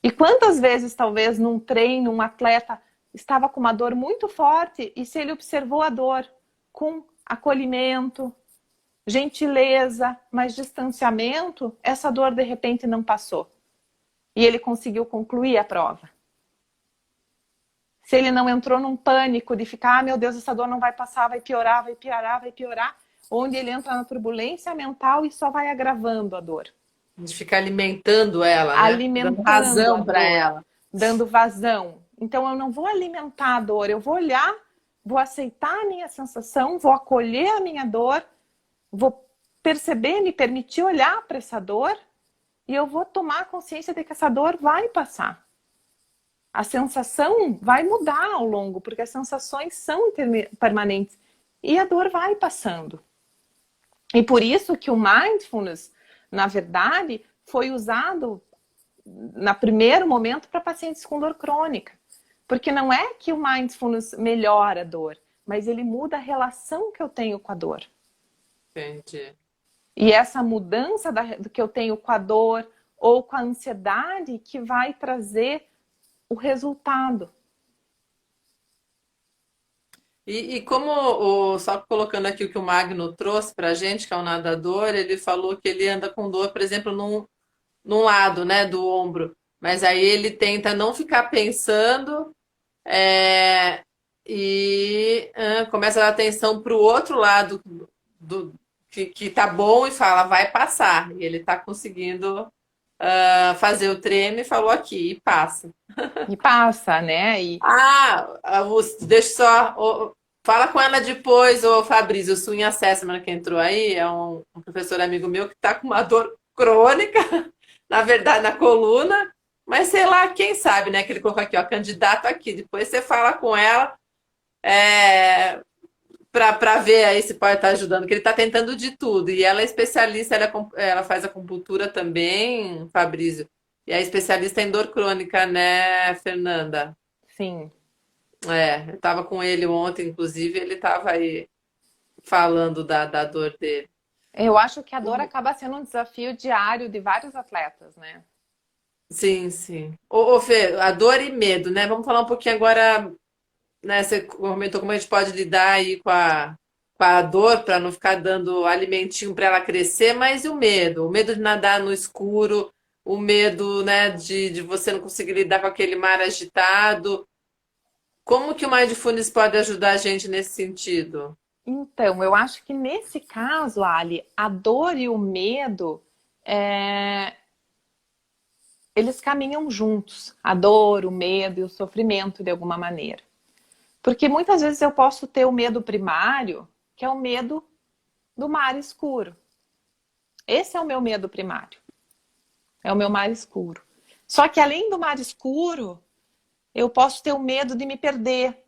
E quantas vezes, talvez, num treino, um atleta estava com uma dor muito forte e se ele observou a dor com acolhimento, gentileza, mas distanciamento, essa dor de repente não passou. E ele conseguiu concluir a prova. Se ele não entrou num pânico de ficar, meu Deus, essa dor não vai passar, vai piorar, vai piorar, vai piorar, onde ele entra na turbulência mental e só vai agravando a dor. De ficar alimentando ela, né? Alimentando dando razão para ela. Dando vazão. Então eu não vou alimentar a dor, eu vou olhar, vou aceitar a minha sensação, vou acolher a minha dor, vou perceber, me permitir olhar para essa dor e eu vou tomar consciência de que essa dor vai passar. A sensação vai mudar ao longo, porque as sensações são permanentes e a dor vai passando. E por isso que o Mindfulness, na verdade, foi usado no primeiro momento para pacientes com dor crônica. Porque não é que o Mindfulness melhora a dor, mas ele muda a relação que eu tenho com a dor. Entendi. E essa mudança do que eu tenho com a dor ou com a ansiedade que vai trazer o resultado. E como, só colocando aqui o que o Magno trouxe para a gente, que é o nadador, ele falou que ele anda com dor, por exemplo, num lado, né, do ombro. Mas aí ele tenta não ficar pensando e começa a dar atenção para o outro lado que tá bom e fala, vai passar. E ele tá conseguindo fazer o treino e falou aqui, e passa. E passa, né? Deixa só. Fala com ela depois, ô Fabrício, o Swing Assessment que entrou aí, é um professor amigo meu que tá com uma dor crônica, na verdade, na coluna, mas sei lá, quem sabe, né? Que ele colocou aqui, ó, candidato aqui. Depois você fala com ela para ver aí se pode estar ajudando, que ele está tentando de tudo. E ela é especialista, ela faz acupuntura também, Fabrício. E é especialista em dor crônica, né, Fernanda? Sim. Eu estava com ele ontem, inclusive, ele estava aí falando da dor dele. Eu acho que a dor acaba sendo um desafio diário de vários atletas, né? Sim, sim. Ô, Fê, a dor e medo, né? Vamos falar um pouquinho agora, né? Você comentou como a gente pode lidar aí com a dor para não ficar dando alimentinho para ela crescer, mas e o medo? O medo de nadar no escuro, o medo, né, de você não conseguir lidar com aquele mar agitado. Como que o Mindfulness pode ajudar a gente nesse sentido? Então, eu acho que nesse caso, Ali, a dor e o medo, eles caminham juntos. A dor, o medo e o sofrimento, de alguma maneira. Porque muitas vezes eu posso ter o medo primário, que é o medo do mar escuro. Esse é o meu medo primário. É o meu mar escuro. Só que além do mar escuro, eu posso ter o medo de me perder.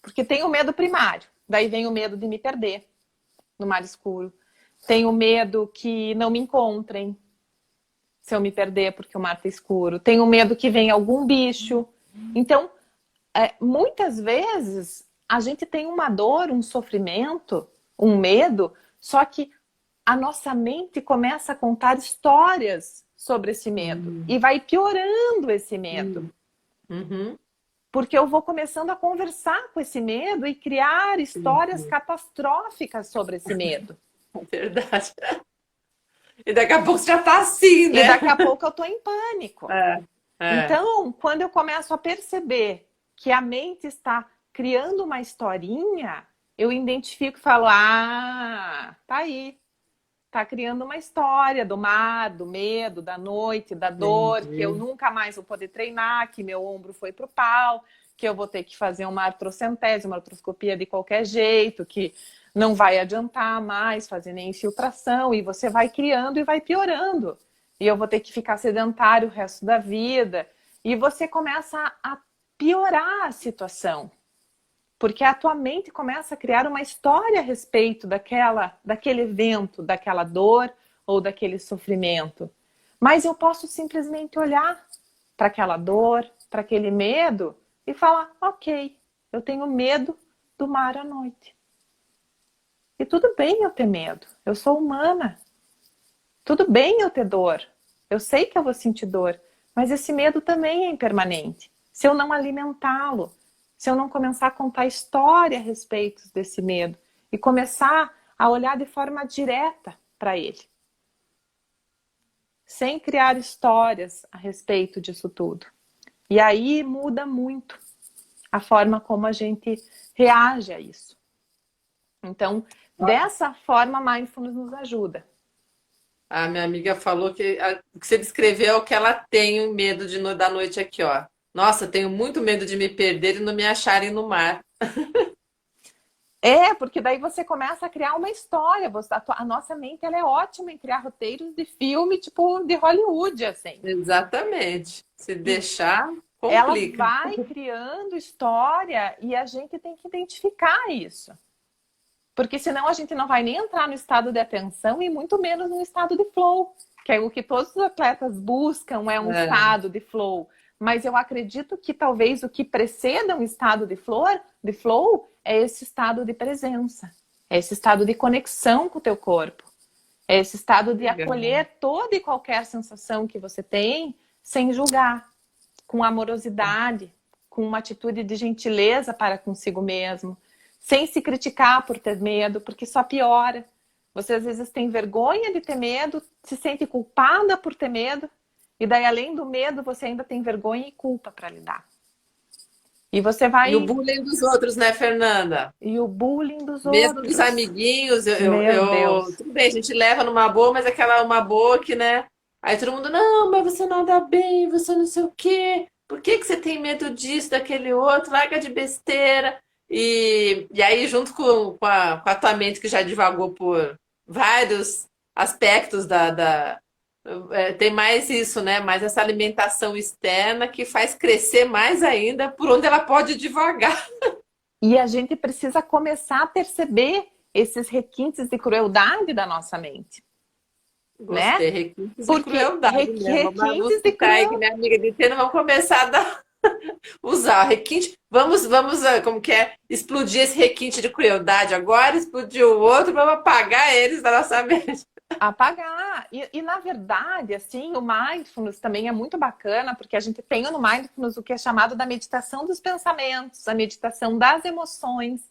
Porque tem o medo primário. Daí vem o medo de me perder no mar escuro. Tem o medo que não me encontrem se eu me perder porque o mar está escuro. Tem o medo que venha algum bicho. Então, muitas vezes a gente tem uma dor, um sofrimento, um medo, só que a nossa mente começa a contar histórias sobre esse medo e vai piorando esse medo. Uhum. Porque eu vou começando a conversar com esse medo e criar histórias catastróficas sobre esse medo. É verdade. E daqui a pouco você já tá assim, E né? daqui a pouco eu tô em pânico. É, é. Então, quando eu começo a perceber que a mente está criando uma historinha, eu identifico e falo, ah, tá aí. Tá criando uma história do mar, do medo, da noite, da dor, que eu Entendi. nunca mais vou poder treinar, que meu ombro foi pro pau, que eu vou ter que fazer uma artrocentese, uma artroscopia de qualquer jeito, que não vai adiantar mais fazer nem infiltração, e você vai criando e vai piorando. E eu vou ter que ficar sedentário o resto da vida. E você começa a piorar a situação. Porque a tua mente começa a criar uma história a respeito daquele evento, daquela dor ou daquele sofrimento. Mas eu posso simplesmente olhar para aquela dor, para aquele medo e falar, ok, eu tenho medo do mar à noite. E tudo bem eu ter medo, eu sou humana. Tudo bem eu ter dor, eu sei que eu vou sentir dor, mas esse medo também é impermanente. Se eu não alimentá-lo, se eu não começar a contar história a respeito desse medo e começar a olhar de forma direta para ele, sem criar histórias a respeito disso tudo. E aí muda muito a forma como a gente reage a isso. Então, dessa forma, a mindfulness nos ajuda. A minha amiga falou que o que você descreveu é o que ela tem medo da noite aqui, ó. Nossa, tenho muito medo de me perder e não me acharem no mar. É, porque daí você começa a criar uma história. A nossa mente ela é ótima em criar roteiros de filme, tipo de Hollywood, assim. Exatamente. Se E deixar, ela complica. vai criando história e a gente tem que identificar isso. Porque senão a gente não vai nem entrar no estado de atenção e muito menos no estado de flow, que é o que todos os atletas buscam, é um É, estado de flow. Mas eu acredito que talvez o que preceda um estado de flow é esse estado de presença, é esse estado de conexão com o teu corpo, é esse estado de legal. acolher toda e qualquer sensação que você tem sem julgar, com amorosidade, com uma atitude de gentileza para consigo mesmo, sem se criticar por ter medo, porque só piora. Você às vezes tem vergonha de ter medo, se sente culpada por ter medo, e daí além do medo você ainda tem vergonha e culpa para lidar. E você E o vai. bullying dos outros, né, Fernanda? E o bullying dos Mesmo dos outros. amiguinhos, Meu Deus. tudo bem, a gente leva numa boa, mas aquela uma boa que, né? Aí todo mundo, não, mas você nada bem, você não sei o quê. Por que que você tem medo disso, daquele outro? Larga de besteira. E aí, junto com a tua mente que já divagou por vários aspectos tem mais isso, né? Mais essa alimentação externa que faz crescer mais ainda por onde ela pode devagar. E a gente precisa começar a perceber esses requintes de crueldade da nossa mente, né? Gostei, requintes de Porque crueldade mesmo. Vamos requintes de ficar aí que crueldade. minha amiga dizendo, vamos começar usar requinte. Vamos, como que é? Explodir esse requinte de crueldade agora, explodir o outro, vamos apagar eles da nossa mente. Apagar. Na verdade, assim, o mindfulness também é muito bacana, porque a gente tem no mindfulness o que é chamado da meditação dos pensamentos, a meditação das emoções,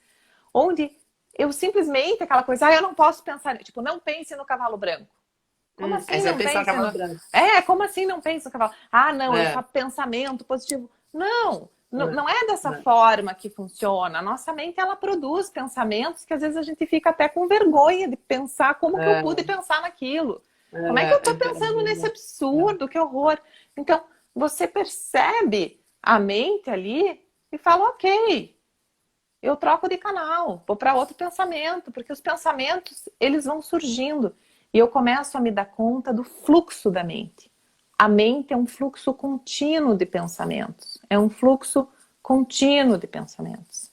onde eu simplesmente, aquela coisa, eu não posso pensar, tipo, não pense no cavalo branco. Como Aí assim você vai não pensar no pense cavalo no... branco. Como assim não pense no cavalo? Ah, não, é só É, pensamento positivo. Não, é, não é dessa é, forma que funciona. A nossa mente, ela produz pensamentos que às vezes a gente fica até com vergonha de pensar como que eu pude pensar naquilo. Como é que eu tô pensando nesse absurdo? Que horror. Então, você percebe a mente ali e fala, ok, eu troco de canal, vou para outro pensamento, porque os pensamentos, eles vão surgindo. E eu começo a me dar conta do fluxo da mente. A mente é um fluxo contínuo de pensamentos. É um fluxo contínuo de pensamentos.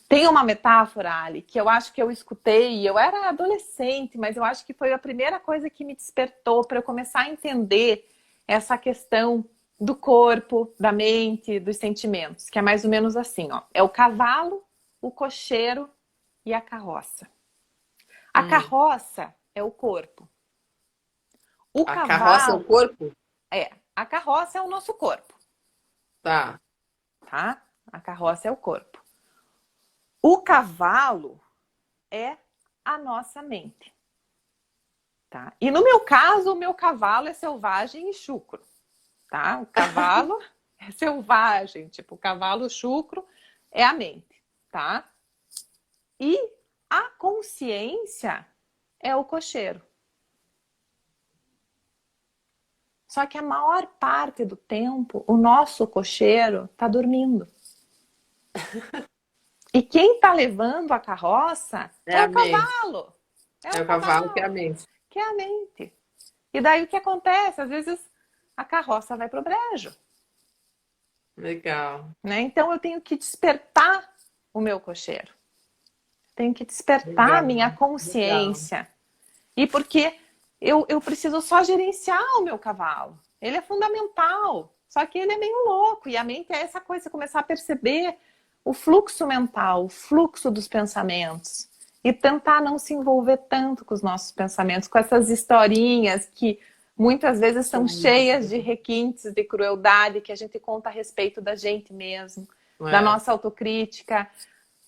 Tem uma metáfora, Ali, que eu acho que eu escutei, eu era adolescente, mas eu acho que foi a primeira coisa que me despertou para eu começar a entender essa questão do corpo, da mente, dos sentimentos, que é mais ou menos assim, ó. É o cavalo, o cocheiro e a carroça. A hum. carroça é o corpo. O A carroça é o cavalo corpo? a carroça é o nosso corpo, Tá. tá? A carroça é o corpo. O cavalo é a nossa mente. Tá? E no meu caso, o meu cavalo é selvagem e chucro. Tá? O cavalo é selvagem, tipo, o cavalo chucro é a mente. Tá? E a consciência é o cocheiro. Só que a maior parte do tempo, o nosso cocheiro está dormindo. E quem está levando a carroça É é a o mente. cavalo. É É o o cavalo que é a cavalo, mente. que é a mente. E daí o que acontece? Às vezes a carroça vai para o brejo. Legal. Né? Então eu tenho que despertar o meu cocheiro. Tenho que despertar a Legal. minha Legal. consciência. E porque eu preciso só gerenciar o meu cavalo. Ele é fundamental. Só que ele é meio louco. E a mente é essa coisa, você começar a perceber o fluxo mental, o fluxo dos pensamentos. E tentar não se envolver tanto com os nossos pensamentos, com essas historinhas que muitas vezes são cheias de requintes de crueldade que a gente conta a respeito da gente mesmo, da É, nossa autocrítica,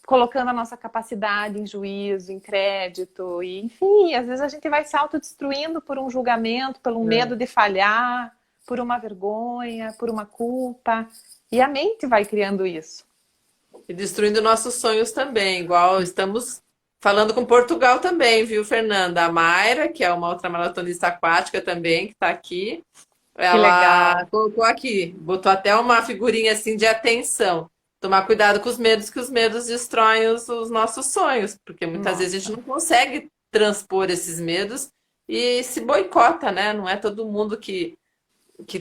colocando a nossa capacidade em juízo, em crédito, e enfim, às vezes a gente vai se autodestruindo por um julgamento, por um é. medo de falhar, por uma vergonha, por uma culpa, e a mente vai criando isso. E destruindo nossos sonhos também, igual estamos falando com Portugal também, viu, Fernanda? A Mayra, que é uma outra maratonista aquática também, que está aqui, Que ela legal. colocou aqui, botou até uma figurinha assim de atenção. Tomar cuidado com os medos, que os medos destroem os nossos sonhos, porque muitas vezes a gente Nossa, não consegue transpor esses medos e se boicota, né? Não é todo mundo que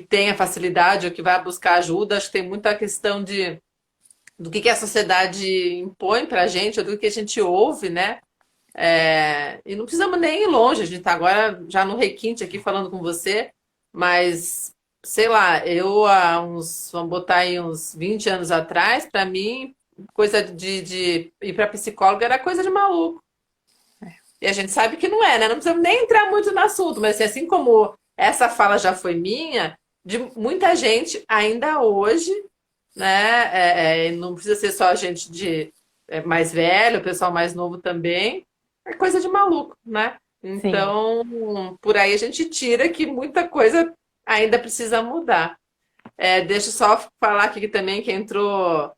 tem a facilidade ou que vai buscar ajuda. Acho que tem muita questão do que a sociedade impõe pra gente, ou do que a gente ouve, né? E não precisamos nem ir longe, a gente tá agora já no requinte aqui falando com você, mas sei lá, eu há uns, vamos botar aí uns 20 anos atrás, pra mim, coisa de ir pra psicóloga era coisa de maluco. E a gente sabe que não é, né? Não precisamos nem entrar muito no assunto, mas assim como essa fala já foi minha, de muita gente ainda hoje, né? Não precisa ser só a gente de mais velho, o pessoal mais novo também. É coisa de maluco, né? sim. Então, por aí a gente tira que muita coisa ainda precisa mudar. Deixa eu só falar aqui também que entrou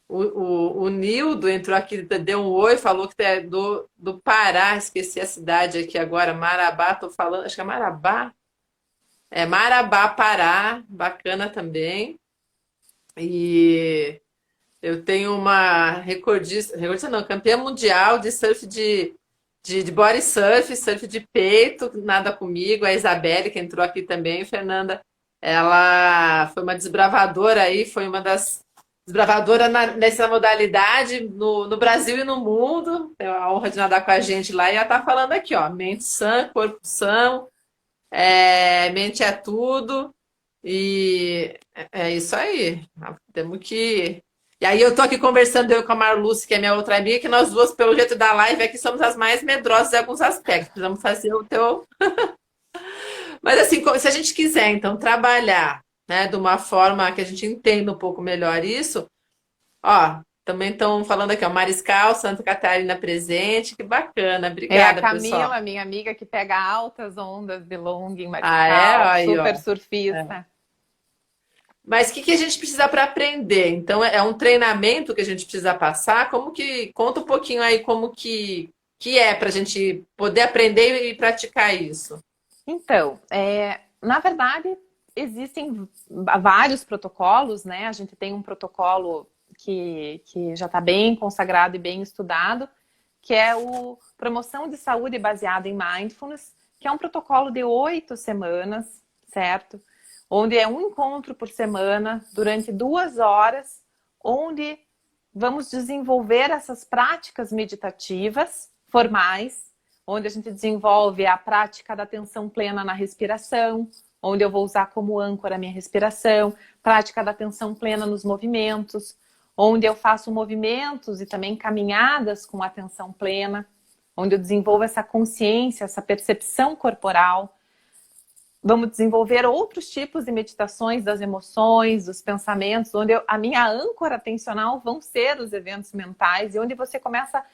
o Nildo, entrou aqui, deu um oi, falou que é do Pará, esqueci a cidade aqui agora, Marabá, tô falando, acho que é Marabá. Marabá, Pará, bacana também. E eu tenho uma recordista não, campeã mundial de surf de body surf, surf de peito, nada comigo, a Isabelle, que entrou aqui também, Fernanda. Ela foi uma desbravadora aí, foi uma das desbravadoras nessa modalidade no Brasil e no mundo. Tenho a honra de nadar com a gente lá e ela tá falando aqui, ó, mente sã, corpo são, mente é tudo. E é isso aí. Temos que. E aí eu tô aqui conversando eu com a Marluce, que é minha outra amiga, que nós duas, pelo jeito da live, aqui somos as mais medrosas em alguns aspectos. Precisamos fazer o teu. Mas assim, se a gente quiser, então, trabalhar, né, de uma forma que a gente entenda um pouco melhor isso, ó, também estão falando aqui, ó, Mariscal, Santa Catarina presente, que bacana. É a Obrigada, pessoal. Camila, minha amiga, que pega altas ondas de long em Ah, é? Mariscal, Aí, super ó. surfista. Mas o que a gente precisa para aprender? Então, é um treinamento que a gente precisa passar? Como que. Conta um pouquinho aí como que é para a gente poder aprender e praticar isso. Então, na verdade, existem vários protocolos, né? A gente tem um protocolo que já está bem consagrado e bem estudado, que é o Promoção de Saúde Baseada em Mindfulness, que é um protocolo de 8 semanas, certo? Onde é um encontro por semana, durante 2 horas, onde vamos desenvolver essas práticas meditativas formais, onde a gente desenvolve a prática da atenção plena na respiração, onde eu vou usar como âncora a minha respiração, prática da atenção plena nos movimentos, onde eu faço movimentos e também caminhadas com atenção plena, onde eu desenvolvo essa consciência, essa percepção corporal. Vamos desenvolver outros tipos de meditações das emoções, dos pensamentos, onde a minha âncora atencional vão ser os eventos mentais e onde você começa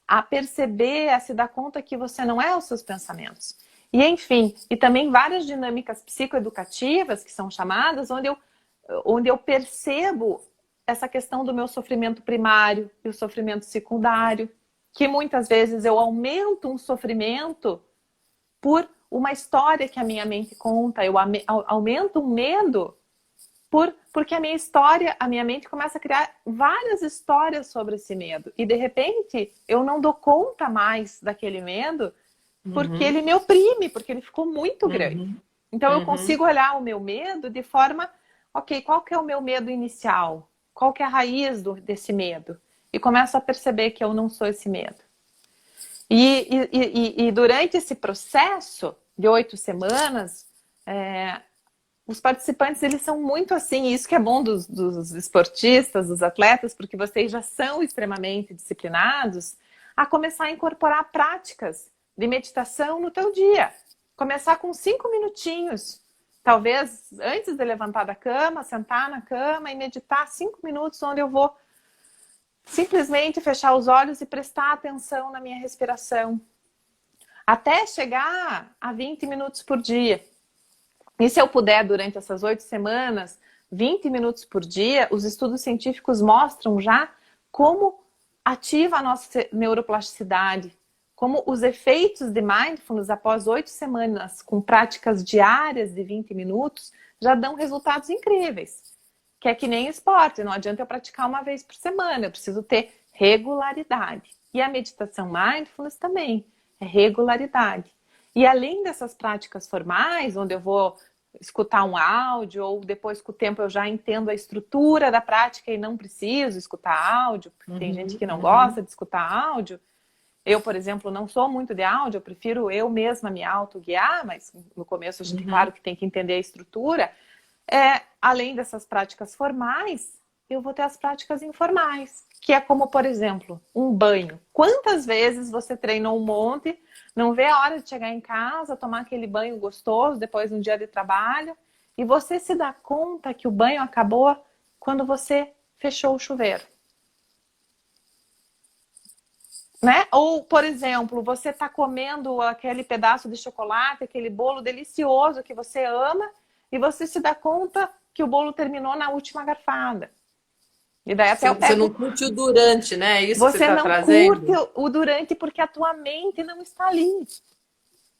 a perceber, a se dar conta que você não é os seus pensamentos. E enfim, e também várias dinâmicas psicoeducativas, que são chamadas, onde eu percebo essa questão do meu sofrimento primário e o sofrimento secundário, que muitas vezes eu aumento um sofrimento por uma história que a minha mente conta, eu aumento um medo porque a minha história, a minha mente começa a criar várias histórias sobre esse medo. E de repente eu não dou conta mais daquele medo porque ele me oprime, porque ele ficou muito grande. Então eu consigo olhar o meu medo de forma, ok, qual que é o meu medo inicial? Qual que é a raiz desse medo? E começo a perceber que eu não sou esse medo. E durante esse processo de 8 semanas, os participantes, eles são muito assim, e isso que é bom dos esportistas, dos atletas, porque vocês já são extremamente disciplinados, a começar a incorporar práticas de meditação no teu dia. Começar com 5 minutinhos, talvez antes de levantar da cama, sentar na cama e meditar 5 minutos, onde eu vou simplesmente fechar os olhos e prestar atenção na minha respiração. Até chegar a 20 minutos por dia. E se eu puder, durante essas 8 semanas, 20 minutos por dia, os estudos científicos mostram já como ativa a nossa neuroplasticidade, como os efeitos de mindfulness após 8 semanas, com práticas diárias de 20 minutos, já dão resultados incríveis. Que é que nem esporte, não adianta eu praticar uma vez por semana, eu preciso ter regularidade. E a meditação mindfulness também é regularidade. E além dessas práticas formais, onde eu vou escutar um áudio, ou depois com o tempo eu já entendo a estrutura da prática e não preciso escutar áudio, porque tem gente que não gosta de escutar áudio. Eu, por exemplo, não sou muito de áudio, eu prefiro eu mesma me autoguiar, mas no começo a gente, claro, que tem que entender a estrutura. Além dessas práticas formais, eu vou ter as práticas informais, que é como, por exemplo, um banho. Quantas vezes você treinou um monte, não vê a hora de chegar em casa, tomar aquele banho gostoso depois de um dia de trabalho, e você se dá conta que o banho acabou quando você fechou o chuveiro. Né? Ou, por exemplo, você está comendo aquele pedaço de chocolate, aquele bolo delicioso que você ama, e você se dá conta que o bolo terminou na última garfada. E daí até Você não curte o durante, né? É isso que você está trazendo? Você não curte o durante porque a tua mente não está ali.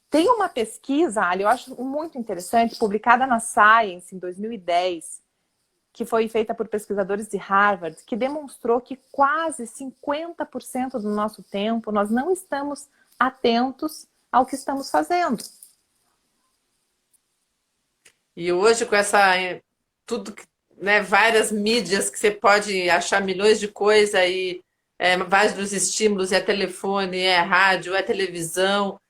Tem uma pesquisa, Ali, eu acho muito interessante, publicada na Science em 2010, que foi feita por pesquisadores de Harvard, que demonstrou que quase 50% do nosso tempo nós não estamos atentos ao que estamos fazendo. E hoje com tudo, né, várias mídias que você pode achar milhões de coisas e vários estímulos, é telefone, é rádio, é televisão,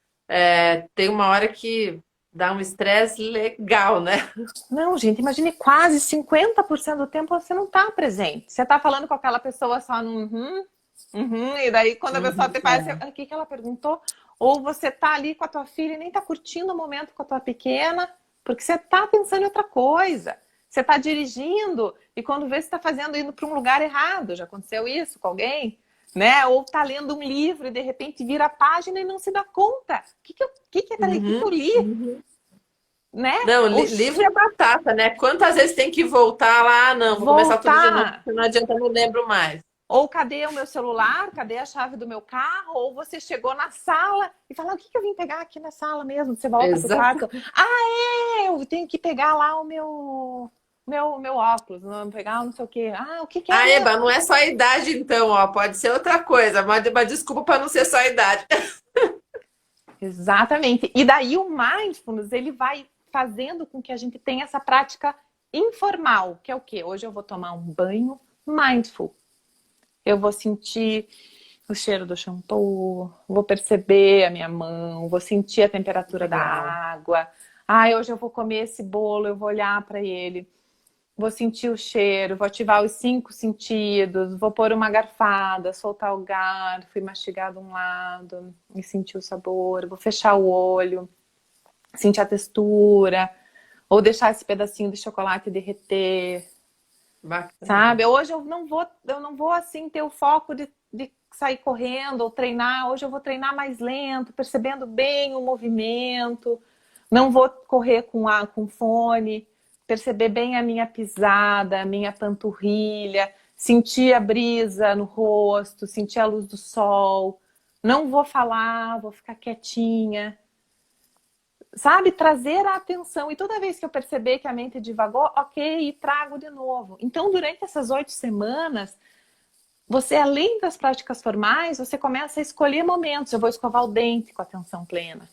tem uma hora que dá um estresse legal, né? Não, gente, imagine quase 50% do tempo você não está presente. Você está falando com aquela pessoa só no e daí quando a pessoa te faz, o que ela perguntou? Ou você está ali com a tua filha e nem está curtindo o momento com a tua pequena, porque você está pensando em outra coisa. Você está dirigindo e quando vê, você está indo para um lugar errado. Já aconteceu isso com alguém? Né? Ou está lendo um livro e de repente vira a página e não se dá conta. O que eu li? Né? Não, livro é batata, né? Quantas vezes tem que voltar lá? Não, vou começar tudo de novo, porque não adianta, eu não lembro mais. Ou cadê o meu celular? Cadê a chave do meu carro? Ou você chegou na sala e fala, o que eu vim pegar aqui na sala mesmo? Você volta pro quarto. Eu tenho que pegar lá o meu óculos, não pegar não sei o quê. O que é? Eba, não é só a idade então, ó, pode ser outra coisa, mas desculpa para não ser só a idade. Exatamente. E daí o mindfulness, ele vai fazendo com que a gente tenha essa prática informal, que é o quê? Hoje eu vou tomar um banho mindful. Eu vou sentir o cheiro do shampoo, vou perceber a minha mão, vou sentir a temperatura da água. Hoje eu vou comer esse bolo, eu vou olhar para ele, vou sentir o cheiro, vou ativar os 5 sentidos, vou pôr uma garfada, soltar o garfo e mastigar de um lado e sentir o sabor, vou fechar o olho, sentir a textura, ou deixar esse pedacinho de chocolate derreter. Bacana. sabe? Hoje eu não vou assim ter o foco de sair correndo ou treinar. Hoje eu vou treinar mais lento, percebendo bem o movimento. Não vou correr com fone, perceber bem a minha pisada, a minha panturrilha, sentir a brisa no rosto, sentir a luz do sol. Não vou falar, vou ficar quietinha. Sabe, trazer a atenção. E toda vez que eu perceber que a mente divagou, ok, e trago de novo. Então, durante essas 8 semanas, você, além das práticas formais, você começa a escolher momentos. Eu vou escovar o dente com atenção plena.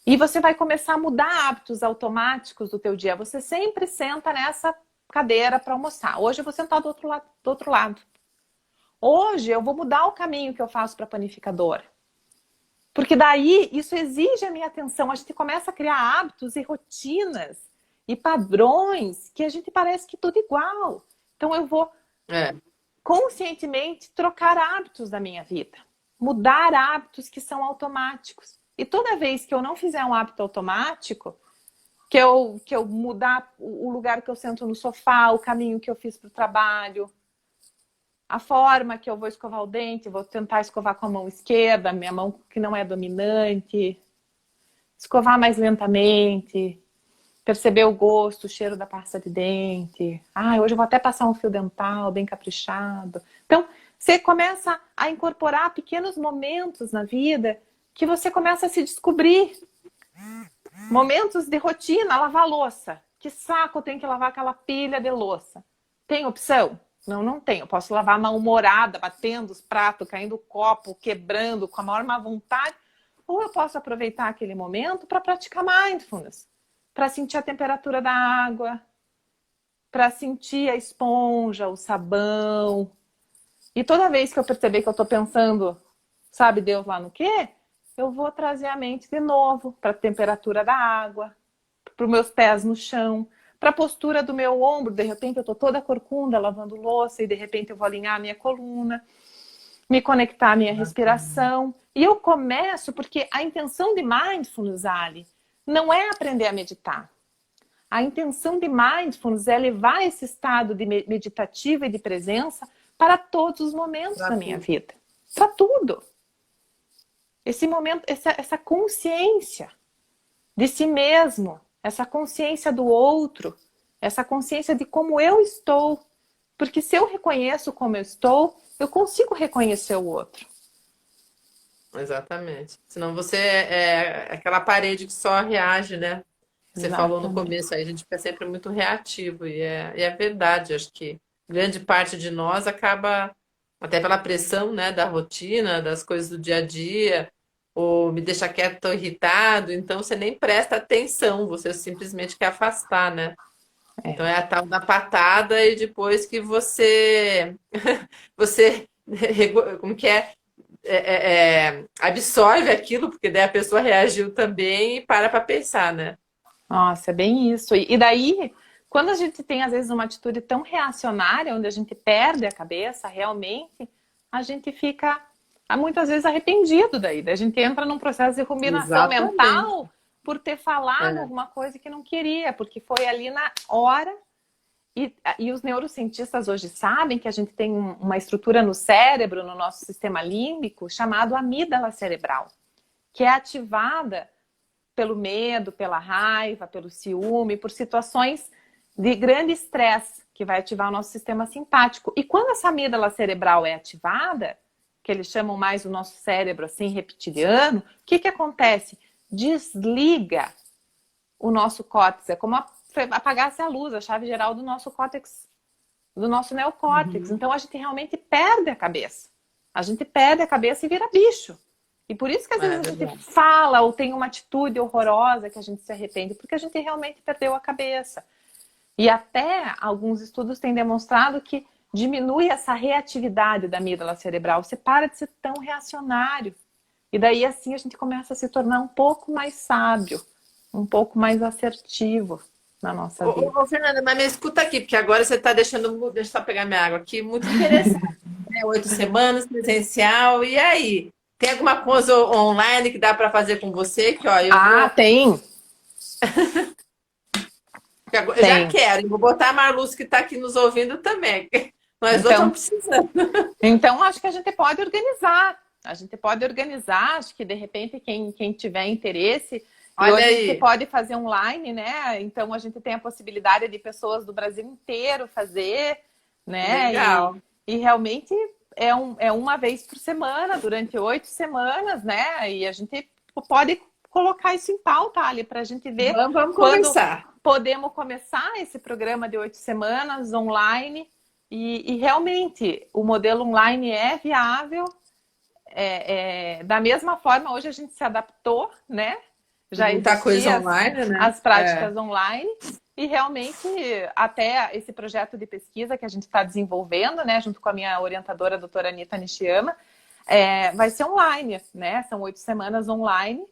E você vai começar a mudar hábitos automáticos do teu dia. Você sempre senta nessa cadeira para almoçar. Hoje eu vou sentar do outro lado. Hoje eu vou mudar o caminho que eu faço para a panificadora. Porque daí isso exige a minha atenção. A gente começa a criar hábitos e rotinas e padrões que a gente parece que tudo igual. Então eu vou conscientemente trocar hábitos da minha vida. Mudar hábitos que são automáticos. E toda vez que eu não fizer um hábito automático, que eu mudar o lugar que eu sento no sofá, o caminho que eu fiz para o trabalho, a forma que eu vou escovar o dente, vou tentar escovar com a mão esquerda, minha mão que não é dominante, escovar mais lentamente, perceber o gosto, o cheiro da pasta de dente. Hoje eu vou até passar um fio dental bem caprichado. Então, você começa a incorporar pequenos momentos na vida que você começa a se descobrir. Momentos de rotina, lavar louça. Que saco eu tenho que lavar aquela pilha de louça. Tem opção? Não, não tem. Eu posso lavar mal-humorada, batendo os pratos, caindo o copo, quebrando, com a maior má vontade. Ou eu posso aproveitar aquele momento para praticar mindfulness. Para sentir a temperatura da água. Para sentir a esponja, o sabão. E toda vez que eu perceber que eu estou pensando, sabe Deus lá no quê? Eu vou trazer a mente de novo para a temperatura da água, para os meus pés no chão, para a postura do meu ombro. De repente eu estou toda corcunda lavando louça e de repente eu vou alinhar a minha coluna, me conectar à minha respiração. E eu começo porque a intenção de mindfulness, Ali, não é aprender a meditar. A intenção de mindfulness é levar esse estado de meditativo e de presença para todos os momentos da minha vida. Para tudo. Esse momento, essa consciência de si mesmo, essa consciência do outro, essa consciência de como eu estou. Porque se eu reconheço como eu estou, eu consigo reconhecer o outro. Exatamente. Senão você é aquela parede que só reage, né? Você falou no começo aí, a gente fica sempre muito reativo. E é verdade, acho que grande parte de nós acaba, até pela pressão, né, da rotina, das coisas do dia a dia, ou me deixa quieto, tô irritado, então você nem presta atenção, você simplesmente quer afastar, né? Então é a tal da patada e depois que você como que absorve aquilo, porque daí a pessoa reagiu também e para pensar, né? Nossa, é bem isso. E daí, quando a gente tem às vezes uma atitude tão reacionária, onde a gente perde a cabeça, realmente, a gente fica muitas vezes arrependido daí. A gente entra num processo de ruminação mental por ter falado alguma coisa que não queria, porque foi ali na hora. E os neurocientistas hoje sabem que a gente tem uma estrutura no cérebro, no nosso sistema límbico, chamado amígdala cerebral, que é ativada pelo medo, pela raiva, pelo ciúme, por situações de grande estresse, que vai ativar o nosso sistema simpático. E quando essa amígdala cerebral é ativada, que eles chamam mais o nosso cérebro assim reptiliano, o que acontece? Desliga o nosso córtex. É como apagasse a luz, a chave geral do nosso córtex, do nosso neocórtex. Então a gente realmente perde a cabeça. A gente perde a cabeça e vira bicho. E por isso que às vezes a gente fala ou tem uma atitude horrorosa que a gente se arrepende, porque a gente realmente perdeu a cabeça. E até alguns estudos têm demonstrado que diminui essa reatividade da amígdala cerebral. Você para de ser tão reacionário. E daí assim a gente começa a se tornar um pouco mais sábio, um pouco mais assertivo na nossa vida. Ô, Fernanda, mas me escuta aqui, porque agora você está deixando... Deixa eu só pegar minha água aqui. Muito interessante, né? 8 semanas, presencial. E aí? Tem alguma coisa online que dá para fazer com você? Que, ó, tem! Porque agora, eu já Tem. quero, e vou botar a Marluz que está aqui nos ouvindo também. Nós dois Então, estamos precisando. então, acho que a gente pode organizar. A gente pode organizar, acho que de repente quem tiver interesse, e Olha hoje a gente aí, pode fazer online, né? Então a gente tem a possibilidade de pessoas do Brasil inteiro fazer, né? legal. E realmente é uma vez por semana, durante 8 semanas, né? E a gente pode colocar isso em pauta ali para a gente ver Vamos quando conversar. podemos começar esse programa de 8 semanas online. E realmente o modelo online é viável. Da mesma forma, hoje a gente se adaptou, né? Já Muita coisa existiam online, né? as práticas online e realmente até esse projeto de pesquisa que a gente está desenvolvendo, né, junto com a minha orientadora, a doutora Anita Nishiyama, vai ser online, né? São 8 semanas online,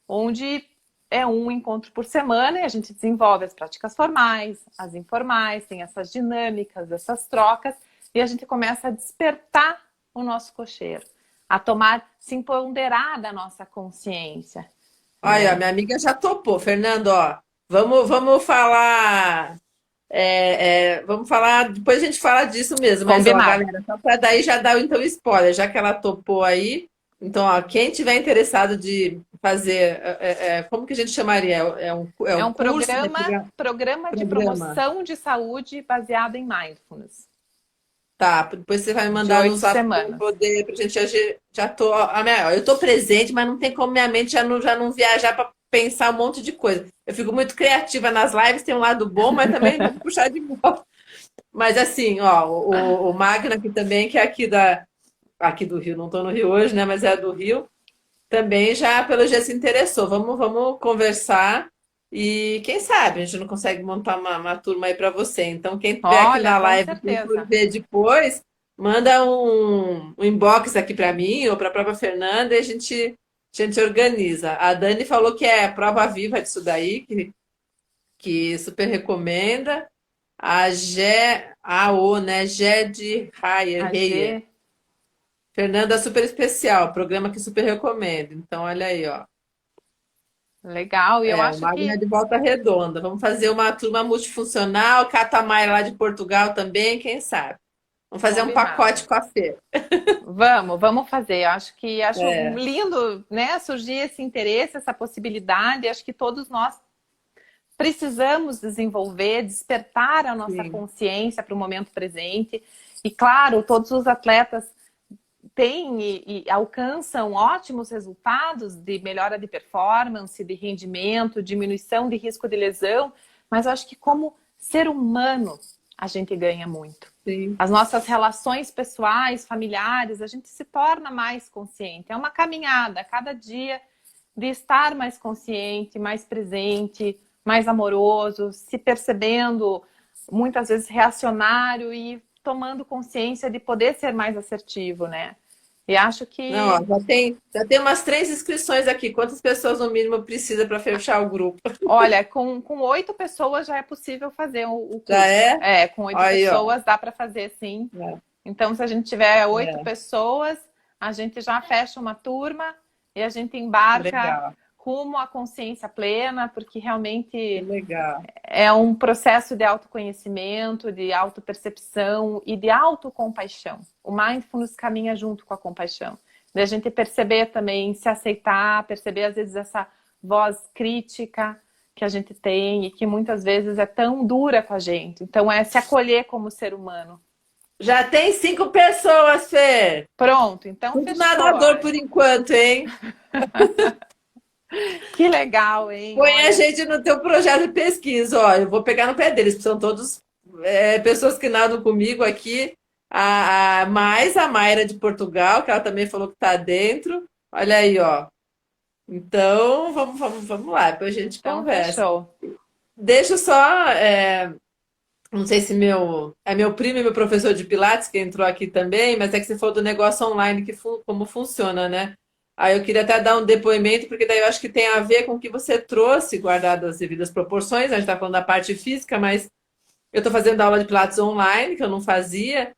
onde é um encontro por semana e a gente desenvolve as práticas formais, as informais, tem essas dinâmicas, essas trocas, e a gente começa a despertar o nosso cocheiro, a tomar, se empoderar da nossa consciência, Olha, né? minha amiga já topou, Fernando, ó. Vamos falar. Vamos falar. Depois a gente fala disso mesmo, mas ó, Combinado. galera, só para daí já dar então spoiler, já que ela topou aí. Então, ó, quem tiver interessado de fazer, como que a gente chamaria? É É um um curso, né? programa de Programa. promoção de saúde baseado em mindfulness, Tá, depois você vai me de mandar no oito zap para eu semanas. poder, pra gente já tô, eu tô presente, mas não tem como minha mente já não viajar para pensar um monte de coisa. Eu fico muito criativa nas lives, tem um lado bom, mas também vou puxar de volta. Mas assim, ó, o Magno aqui também, que é aqui do Rio, não tô no Rio hoje, né, mas é do Rio, também já pelo jeito se interessou. Vamos conversar e quem sabe a gente não consegue montar uma turma aí para você. Então, quem estiver aqui Olha, na com live e for certeza. ver depois, manda um inbox aqui para mim ou para a própria Fernanda e a gente organiza. A Dani falou que é prova viva disso daí, que super recomenda. A O, né? Gé de A Reyer. G, Fernanda super especial, programa que super recomendo. Então, olha aí, ó. legal. E eu O acho Magno é que de Volta Redonda. Vamos fazer uma turma multifuncional, Catamaia lá de Portugal também, quem sabe? Vamos fazer um combinado. pacote com a Fê. Vamos fazer. Acho É, lindo, né, surgir esse interesse, essa possibilidade. Acho que todos nós precisamos desenvolver, despertar a nossa sim, consciência para o momento presente. E claro, todos os atletas têm e alcançam ótimos resultados de melhora de performance, de rendimento, diminuição de risco de lesão, mas eu acho que como ser humano a gente ganha muito. sim. As nossas relações pessoais, familiares, a gente se torna mais consciente. É uma caminhada, cada dia, de estar mais consciente, mais presente, mais amoroso, se percebendo, muitas vezes reacionário e tomando consciência de poder ser mais assertivo, né? E acho Não, ó, que, já tem umas 3 inscrições aqui. Quantas pessoas no mínimo precisa para fechar o grupo? olha, com 8 pessoas já é possível fazer o Já curso. é? Com oito Aí, ó. pessoas dá para fazer sim. É, Então, se a gente tiver oito é, pessoas, a gente já fecha uma turma e a gente embarca legal, rumo à consciência plena, porque que realmente legal. é um processo de autoconhecimento, de autopercepção e de autocompaixão. O mindfulness caminha junto com a compaixão. De a gente perceber também, se aceitar, perceber às vezes essa voz crítica que a gente tem e que muitas vezes é tão dura com a gente. Então é se acolher como ser humano. Já tem 5 pessoas, Fê. Pronto, então Tudo fechou. nadador por enquanto, hein? Que legal, hein? Põe a Olha, gente no teu projeto de pesquisa, ó. Eu vou pegar no pé deles, porque são todos pessoas que nadam comigo aqui. Mais a Mayra de Portugal, que ela também falou que está dentro. Olha aí, ó. Então, vamos lá, depois a gente então conversa. fechou. Deixa eu só. Não sei se meu primo e meu professor de Pilates que entrou aqui também, mas é que você falou do negócio online, como funciona, né? Aí eu queria até dar um depoimento, porque daí eu acho que tem a ver com o que você trouxe, guardado as devidas proporções. A gente está falando da parte física, mas eu estou fazendo aula de Pilates online, que eu não fazia,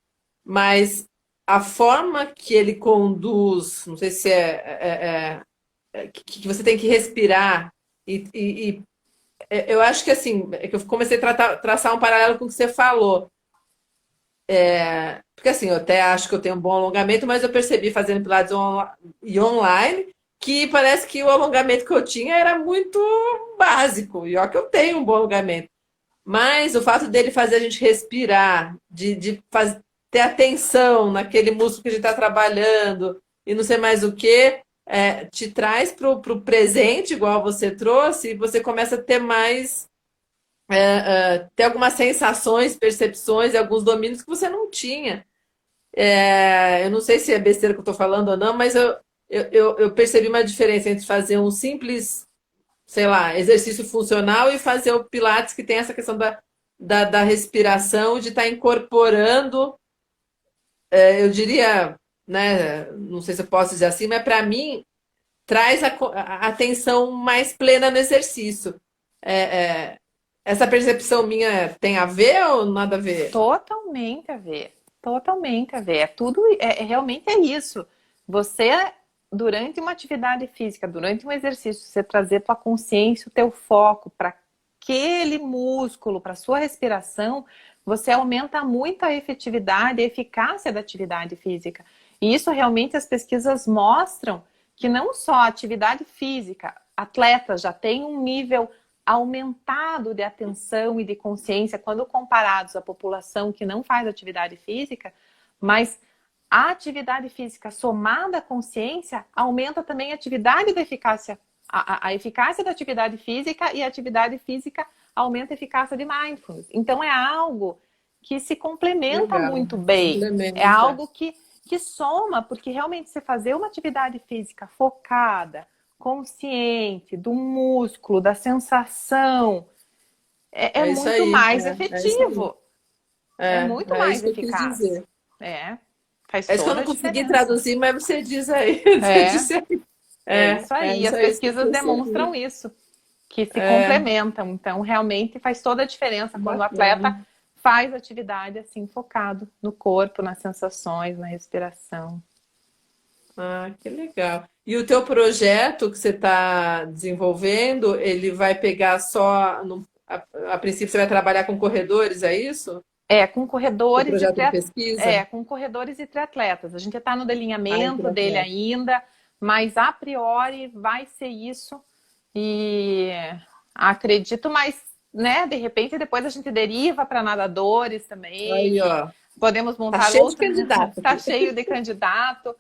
mas a forma que ele conduz, não sei se que você tem que respirar e eu acho que assim, é que eu comecei a traçar um paralelo com o que você falou. Porque assim, eu até acho que eu tenho um bom alongamento, mas eu percebi fazendo Pilates e online que parece que o alongamento que eu tinha era muito básico. E ó que eu tenho um bom alongamento. Mas o fato dele fazer a gente respirar, ter atenção naquele músculo que a gente está trabalhando e não sei mais o que, te traz para o presente, igual você trouxe, e você começa a ter mais, ter algumas sensações, percepções e alguns domínios que você não tinha. Eu não sei se é besteira que eu estou falando ou não, mas eu percebi uma diferença entre fazer um simples, sei lá, exercício funcional e fazer o Pilates, que tem essa questão da respiração, de estar incorporando, eu diria, né, não sei se eu posso dizer assim, mas para mim traz a atenção mais plena no exercício. Essa percepção minha tem a ver ou nada a ver? Totalmente a ver. Totalmente a ver. É tudo, realmente é isso. Você, durante uma atividade física, durante um exercício, você trazer tua consciência, o teu foco para aquele músculo, para sua respiração, você aumenta muito a efetividade e a eficácia da atividade física. E isso realmente as pesquisas mostram que não só a atividade física, atletas já têm um nível aumentado de atenção e de consciência quando comparados à população que não faz atividade física, mas a atividade física somada à consciência aumenta também a atividade da eficácia, a eficácia da atividade física, e a atividade física aumenta a eficácia de mindfulness. Então é algo que se complementa Legal. muito bem. Complementa. É algo que soma, porque realmente você fazer uma atividade física focada, consciente do músculo, da sensação, é Isso muito aí, mais é isso aí. efetivo. É muito É mais isso que eu quis eficaz. dizer. Faz É isso que eu toda não a consegui diferença. traduzir, mas você diz aí. Você É, disse aí. é isso aí. As Isso aí que eu pesquisas percebi. demonstram isso, que se complementam. Então, realmente faz toda a diferença quando o atleta Bacana. faz atividade assim, focado no corpo, nas sensações, na respiração. Ah, que legal. E o teu projeto que você está desenvolvendo, ele vai pegar só, a princípio você vai trabalhar com corredores, é isso? Com O corredores projeto de pesquisa? com corredores e triatletas. A gente está no Ah, delineamento dele interessante. ainda, mas a priori vai ser isso. E acredito, mas, né, de repente depois a gente deriva para nadadores Aí, também. E ó. podemos Tá montar cheio de outro. candidato Está aqui. cheio de candidato.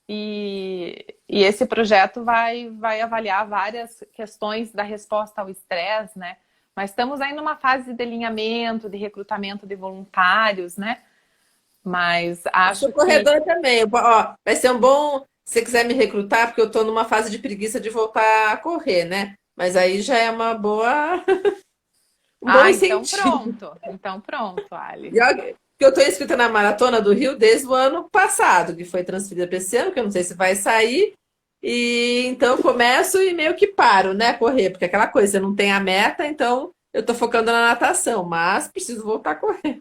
E esse projeto vai avaliar várias questões da resposta ao estresse, né? Mas estamos aí numa fase de delineamento, de recrutamento de voluntários, né? Mas Eu sou acho que corredora também. Ó, vai ser um bom, se você quiser me recrutar, porque eu tô numa fase de preguiça de voltar a correr, né? Mas aí já é uma boa, um bom então incentivo. pronto. Então pronto, Ali. E olha que eu estou inscrita na Maratona do Rio desde o ano passado, que foi transferida para esse ano, que eu não sei se vai sair. E então eu começo e meio que paro, né, correr, porque aquela coisa, você não tem a meta, então eu estou focando na natação, mas preciso voltar a correr.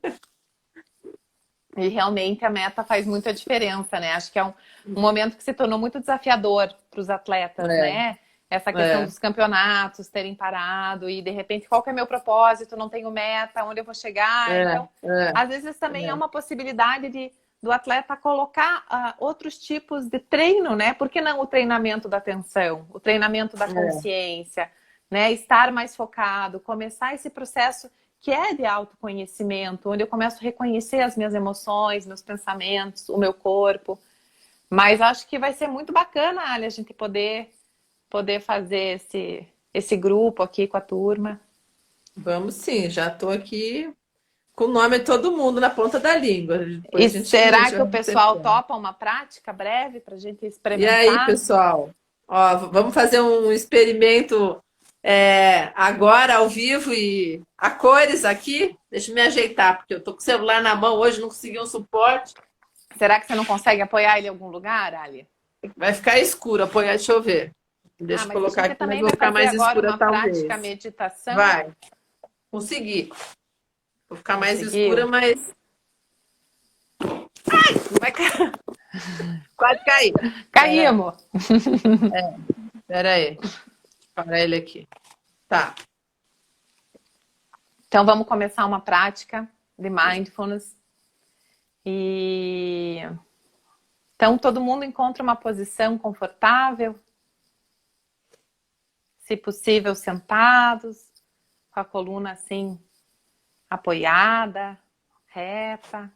E realmente a meta faz muita diferença, né? Acho que é um momento que se tornou muito desafiador para os atletas, É, né? Essa questão é, dos campeonatos terem parado e de repente qual que é meu propósito? Não tenho meta, onde eu vou chegar? é, Então, é, às vezes também é uma possibilidade do atleta colocar outros tipos de treino, né? Por que não o treinamento da atenção, o treinamento da é. consciência, né? Estar mais focado, começar esse processo que é de autoconhecimento, onde eu começo a reconhecer as minhas emoções, meus pensamentos, o meu corpo. Mas acho que vai ser muito bacana, Ali, a gente poder fazer esse grupo aqui com a turma. Vamos sim, já estou aqui com o nome de todo mundo na ponta da língua. E Depois a será gente que vai o pessoal recebendo. topa uma prática breve para a gente E aí, experimentar? pessoal? Ó, vamos fazer um experimento agora ao vivo e a cores aqui. Deixa eu me ajeitar, porque eu tô com o celular na mão hoje, não consegui um suporte. Será que você não consegue apoiar ele em algum lugar, Ali? Vai ficar escuro, apoiar, deixa eu ver. Deixa eu Mas a colocar gente aqui, mas também vou vai ficar fazer mais agora escura uma prática talvez. meditação. Vai, consegui. Vou ficar mais escura, Conseguiu? mas vai quase cair. Pera aí, Caímos! pera aí. Para ele aqui. Tá. Então, vamos começar uma prática de mindfulness. Então, todo mundo encontra uma posição confortável, se possível, sentados, com a coluna assim, apoiada, reta.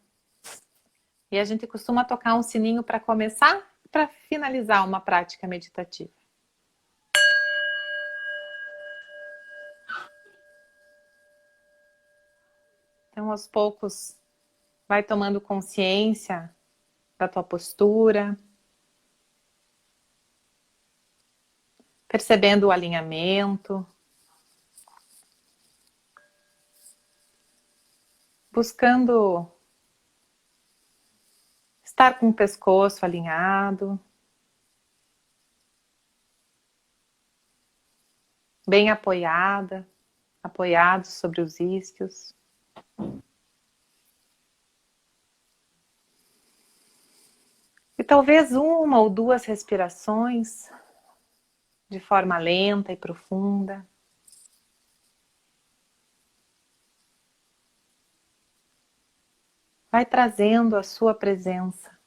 E a gente costuma tocar um sininho para começar e para finalizar uma prática meditativa. Então, aos poucos, vai tomando consciência da tua postura, percebendo o alinhamento, buscando estar com o pescoço alinhado, bem apoiada, apoiado sobre os isquios. E talvez uma ou duas respirações de forma lenta e profunda. Vai trazendo a sua presença.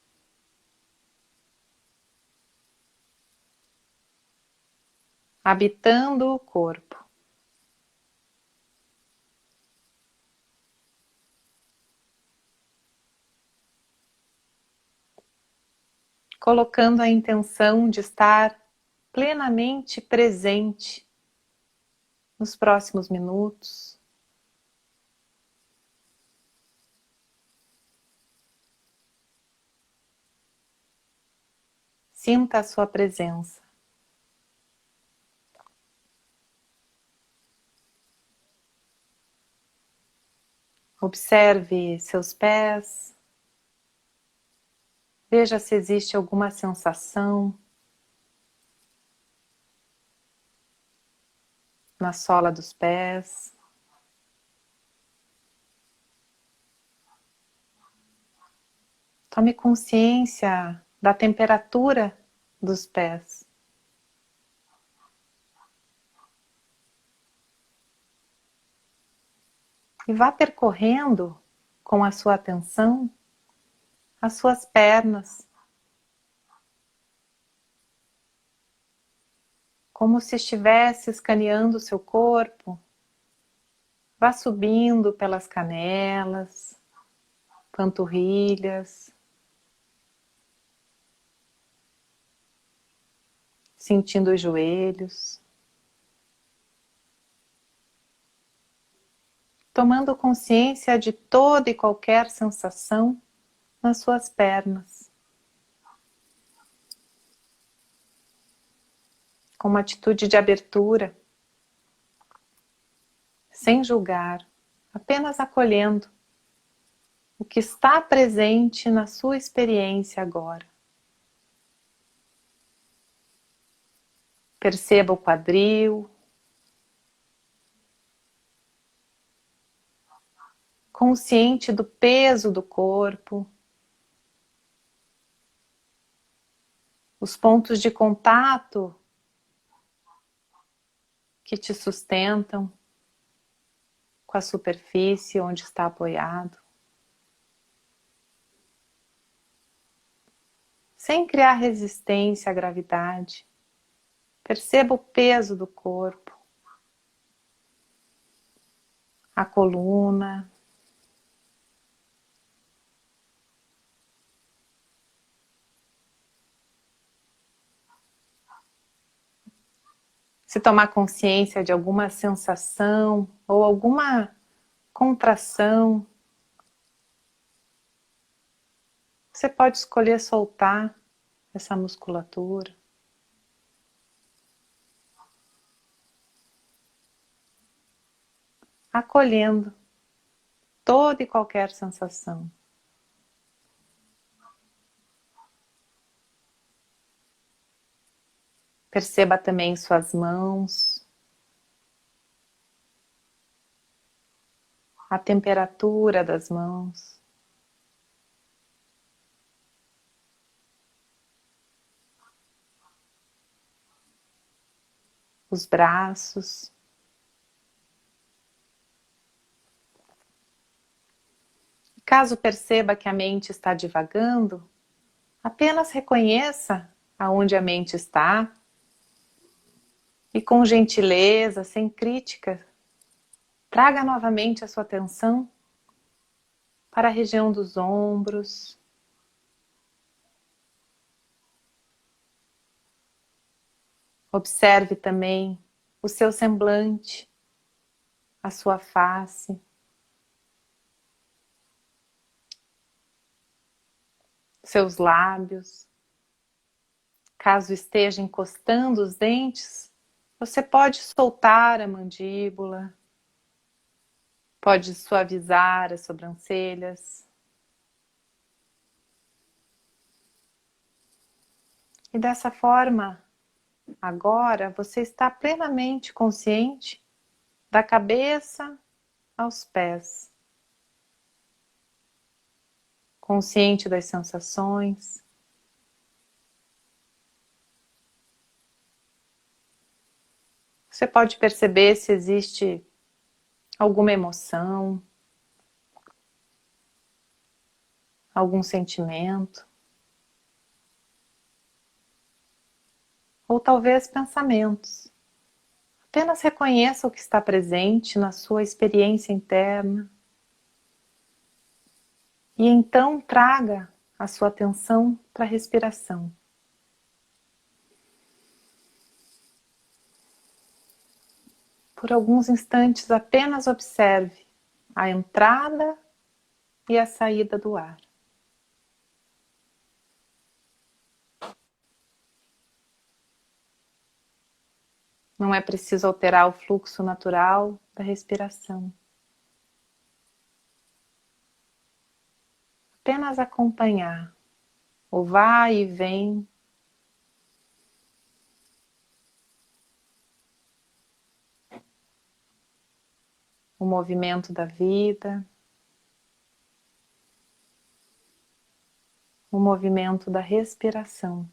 Habitando o corpo. Colocando a intenção de estar plenamente presente nos próximos minutos. Sinta a sua presença. Observe seus pés. Veja se existe alguma sensação na sola dos pés. Tome consciência da temperatura dos pés. E vá percorrendo com a sua atenção as suas pernas, como se estivesse escaneando o seu corpo. Vá subindo pelas canelas, panturrilhas, sentindo os joelhos, tomando consciência de toda e qualquer sensação nas suas pernas, com uma atitude de abertura, sem julgar, apenas acolhendo o que está presente na sua experiência agora. Perceba o quadril, consciente do peso do corpo, os pontos de contato que te sustentam com a superfície onde está apoiado. Sem criar resistência à gravidade, perceba o peso do corpo, a coluna, se tomar consciência de alguma sensação ou alguma contração, você pode escolher soltar essa musculatura. Acolhendo toda e qualquer sensação. Perceba também suas mãos, a temperatura das mãos. Os braços. Caso perceba que a mente está divagando, apenas reconheça aonde a mente está e com gentileza, sem crítica, traga novamente a sua atenção para a região dos ombros. Observe também o seu semblante, a sua face. Seus lábios. Caso esteja encostando os dentes, você pode soltar a mandíbula, pode suavizar as sobrancelhas. E dessa forma, agora você está plenamente consciente da cabeça aos pés, consciente das sensações. Você pode perceber se existe alguma emoção, algum sentimento, ou talvez pensamentos. Apenas reconheça o que está presente na sua experiência interna e então traga a sua atenção para a respiração. Por alguns instantes, apenas observe a entrada e a saída do ar. Não é preciso alterar o fluxo natural da respiração. Apenas acompanhar o vai e vem o movimento da vida, o movimento da respiração.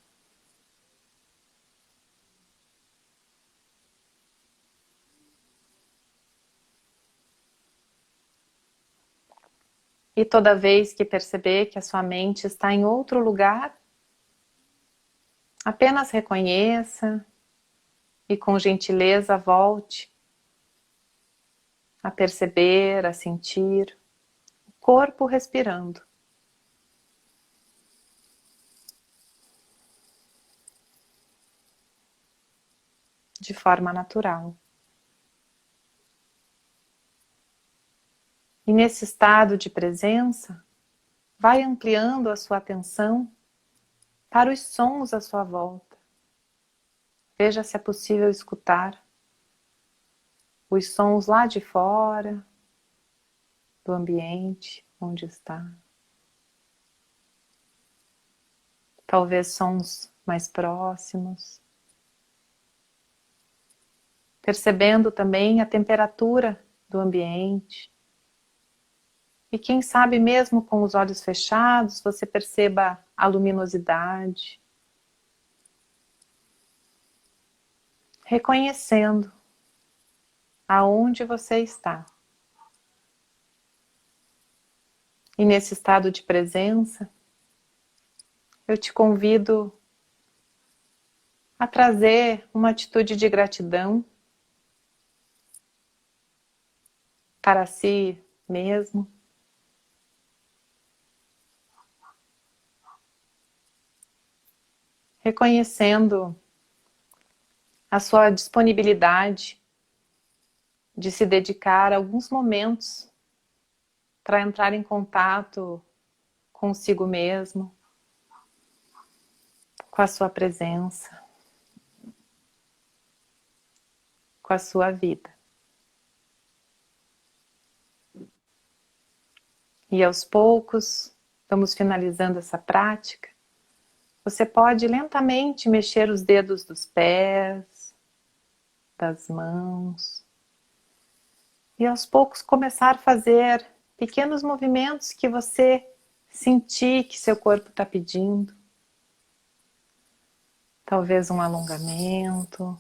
E toda vez que perceber que a sua mente está em outro lugar, apenas reconheça e com gentileza volte a perceber, a sentir o corpo respirando. De forma natural. E nesse estado de presença, vai ampliando a sua atenção para os sons à sua volta. Veja se é possível escutar os sons lá de fora, do ambiente onde está. Talvez sons mais próximos. Percebendo também a temperatura do ambiente. E quem sabe mesmo com os olhos fechados, você perceba a luminosidade. Reconhecendo aonde você está. E nesse estado de presença, eu te convido a trazer uma atitude de gratidão para si mesmo. Reconhecendo a sua disponibilidade de se dedicar a alguns momentos para entrar em contato consigo mesmo, com a sua presença, com a sua vida. E aos poucos, vamos finalizando essa prática. Você pode lentamente mexer os dedos dos pés, das mãos. E aos poucos começar a fazer pequenos movimentos que você sentir que seu corpo está pedindo. Talvez um alongamento,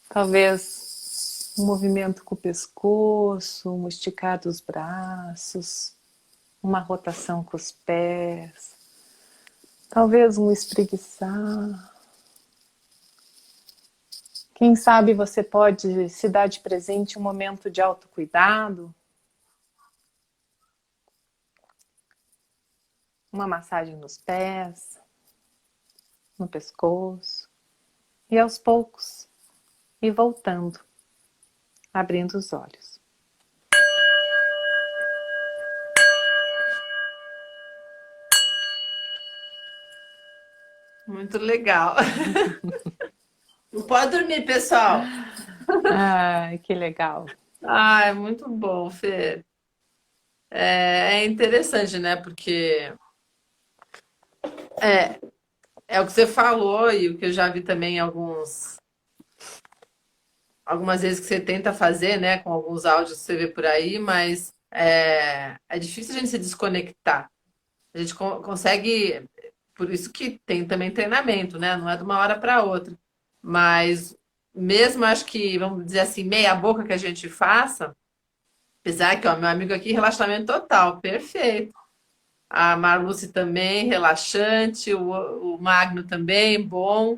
talvez um movimento com o pescoço, um esticar dos braços, uma rotação com os pés, talvez um espreguiçar. Quem sabe você pode se dar de presente um momento de autocuidado, uma massagem nos pés, no pescoço, e aos poucos ir voltando, abrindo os olhos. Muito legal. Não pode dormir, pessoal. Ai, que legal. Ah, é muito bom, Fê. É interessante, né? Porque é, é o que você falou e o que eu já vi também em algumas vezes que você tenta fazer, né? Com alguns áudios que você vê por aí, mas é difícil a gente se desconectar. A gente consegue, por isso que tem também treinamento, né? Não é de uma hora para outra. Mas mesmo acho que, vamos dizer assim, meia boca que a gente faça, apesar que, ó, meu amigo aqui, relaxamento total, perfeito. A Marluce também, relaxante, o Magno também, bom.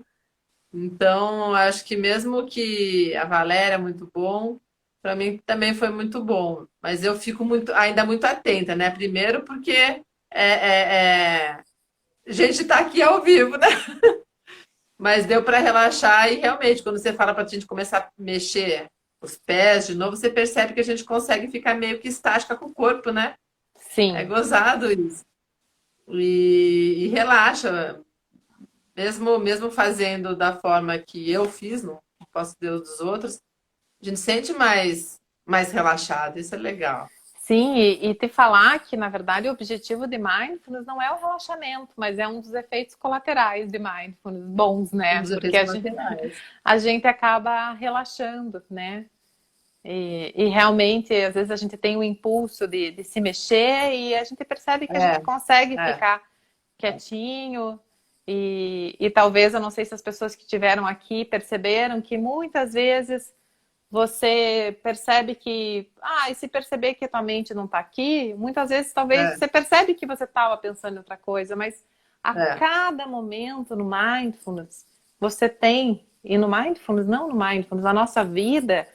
Então, acho que mesmo que a Valéria é muito bom, para mim também foi muito bom. Mas eu fico ainda muito atenta, né? Primeiro porque a gente está aqui ao vivo, né? Mas deu para relaxar e realmente, quando você fala para a gente começar a mexer os pés de novo, você percebe que a gente consegue ficar meio que estática com o corpo, né? É Sim, gozado isso. E relaxa, mesmo fazendo da forma que eu fiz, não posso dizer dos outros, a gente sente mais relaxado, isso é legal. sim, e te falar que, na verdade, o objetivo de mindfulness não é o relaxamento, mas é um dos efeitos colaterais de mindfulness, bons, Um né? dos Porque efeitos colaterais. a gente acaba relaxando, né? E realmente, às vezes, a gente tem o impulso de se mexer e a gente percebe que a É, gente consegue é, ficar quietinho. E talvez, eu não sei se as pessoas que estiveram aqui perceberam que muitas vezes você percebe que, e se perceber que a tua mente não está aqui, muitas vezes talvez é, você percebe que você estava pensando em outra coisa, mas a é. cada momento no mindfulness, você tem, e no mindfulness, não no mindfulness, na nossa vida,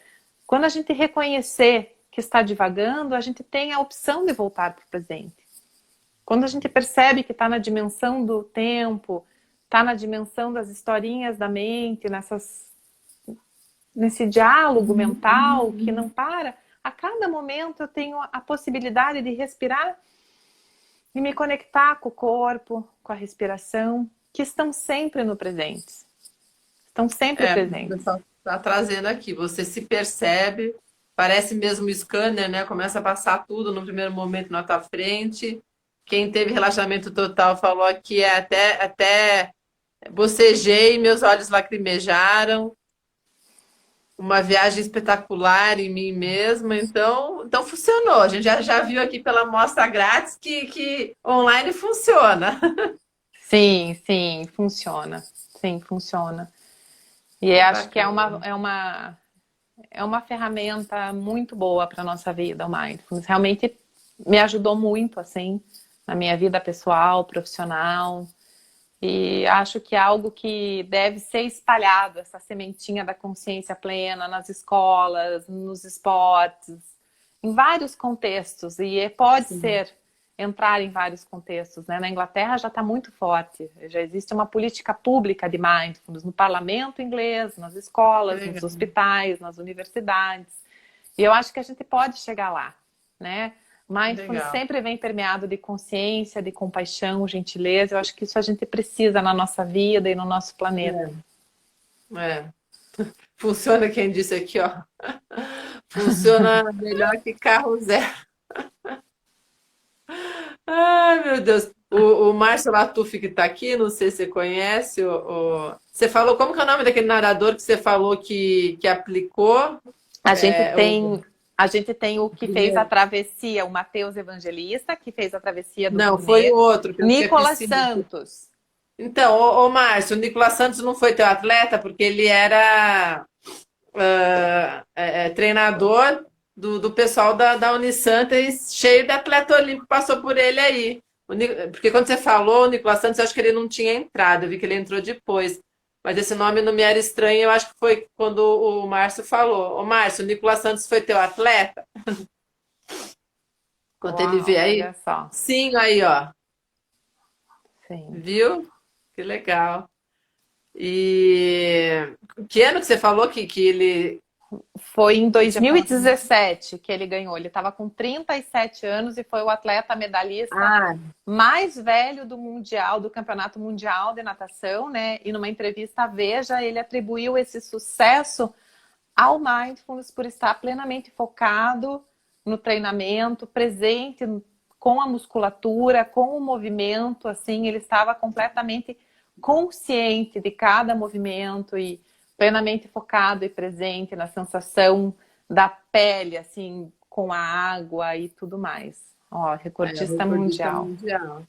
quando a gente reconhecer que está divagando, a gente tem a opção de voltar para o presente. Quando a gente percebe que está na dimensão do tempo, está na dimensão das historinhas da mente, nesse diálogo mental que não para, a cada momento eu tenho a possibilidade de respirar e me conectar com o corpo, com a respiração, que estão sempre no presente. Estão sempre O presentes. pessoal está trazendo aqui. Você se percebe, parece mesmo um scanner, né? Começa a passar tudo no primeiro momento na tua frente. Quem teve relaxamento total falou que até bocejei, meus olhos lacrimejaram. Uma viagem espetacular em mim mesma, então funcionou. A gente já viu aqui pela amostra grátis que online funciona. Sim, sim, funciona. Sim, funciona. E Que acho que bacana. é uma ferramenta muito boa para a nossa vida, o Mindfulness. Realmente me ajudou muito, assim, na minha vida pessoal, profissional. E acho que é algo que deve ser espalhado, essa sementinha da consciência plena nas escolas, nos esportes, em vários contextos. E pode Sim, ser entrar em vários contextos, né? Na Inglaterra já está muito forte, já existe uma política pública de mindfulness no parlamento inglês, nas que escolas, nos legal. hospitais, nas universidades. E eu acho que a gente pode chegar lá, né? Mindfulness Legal. sempre vem permeado de consciência, de compaixão, gentileza. Eu acho que isso a gente precisa na nossa vida e no nosso planeta. É. Funciona quem disse aqui, ó. Funciona melhor que carro zero. Ai, meu Deus. O Márcio Latuf que está aqui, não sei se você conhece. Você falou, como que é o nome daquele nadador que você falou que aplicou? A gente É, tem, a gente tem o que fez a primeiro. travessia, o Mateus Evangelista, que fez a travessia do Não, foi o Rio outro, que é Nicolas piscina. Santos. Então, Márcio, o Nicolas Santos não foi teu atleta porque ele era treinador do pessoal da Unisanta, e cheio de atleta olímpico passou por ele aí. Porque quando você falou, o Nicolas Santos, eu acho que ele não tinha entrado, eu vi que ele entrou depois. Mas esse nome não me era estranho, eu acho que foi quando o Márcio falou. Ô, Márcio, o Nicolas Santos foi teu atleta? Quando ele Uau, vê aí? olha só. Sim, aí, ó. Sim. Viu? Que legal. E que ano que você falou que ele. Foi em Que tinha falado? 2017 que ele ganhou. Ele estava com 37 anos e foi o atleta medalhista Ah, mais velho do Mundial, do Campeonato Mundial de Natação, né? E numa entrevista à Veja, ele atribuiu esse sucesso ao Mindfulness por estar plenamente focado no treinamento, presente com a musculatura, com o movimento, assim, ele estava completamente consciente de cada movimento e plenamente focado e presente na sensação da pele, assim, com a água e tudo mais. Ó, recordista recordista mundial. mundial.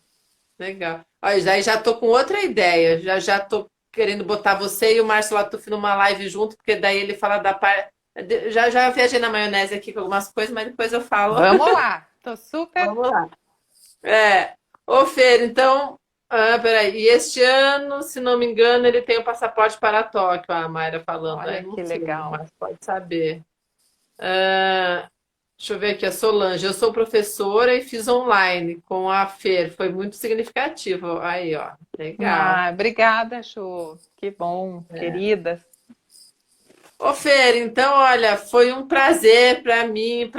Legal. Olha, já tô com outra ideia. Já tô querendo botar você e o Márcio Latuf numa live junto, porque daí ele fala da parte. Já viajei na maionese aqui com algumas coisas, mas depois eu falo. Vamos lá, tô super. Vamos lá. Ô Fer, então, peraí, e este ano, se não me engano, ele tem o passaporte para Tóquio, a Mayra falando. Olha Não que sei, legal. mas pode saber. Ah, deixa eu ver aqui, a Solange. Eu sou professora e fiz online com a Fer. Foi muito significativo. Aí, ó, legal. Ah, obrigada, Chu. Que bom, querida. Ô Fer, então, olha, foi um prazer para mim,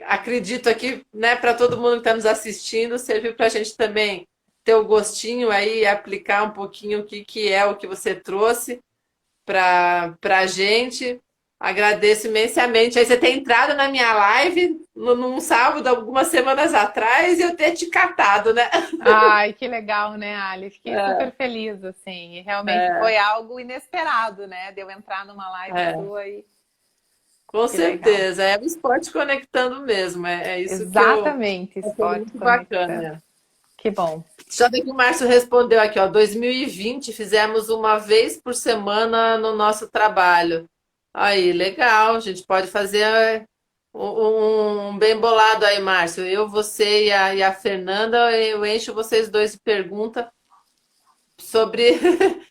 acredito aqui, né, para todo mundo que está nos assistindo, serviu para a gente também ter o gostinho aí, aplicar um pouquinho que é o que você trouxe para a gente. Agradeço imensamente. Aí você ter entrado na minha live num sábado, algumas semanas atrás, e eu ter te catado, né? Ai, que legal, né, Ali? Fiquei É, super feliz, assim. E realmente é, foi algo inesperado, né? De eu entrar numa live é. sua e Com que legal. certeza. É o esporte conectando mesmo. É isso que eu Exatamente, achei esporte muito conectando. bacana. Que bom. Deixa eu ver que o Márcio respondeu aqui, ó. 2020 fizemos uma vez por semana no nosso trabalho. Aí, legal. A gente pode fazer um bem bolado aí, Márcio. Eu, você e a Fernanda, eu encho vocês dois de pergunta sobre.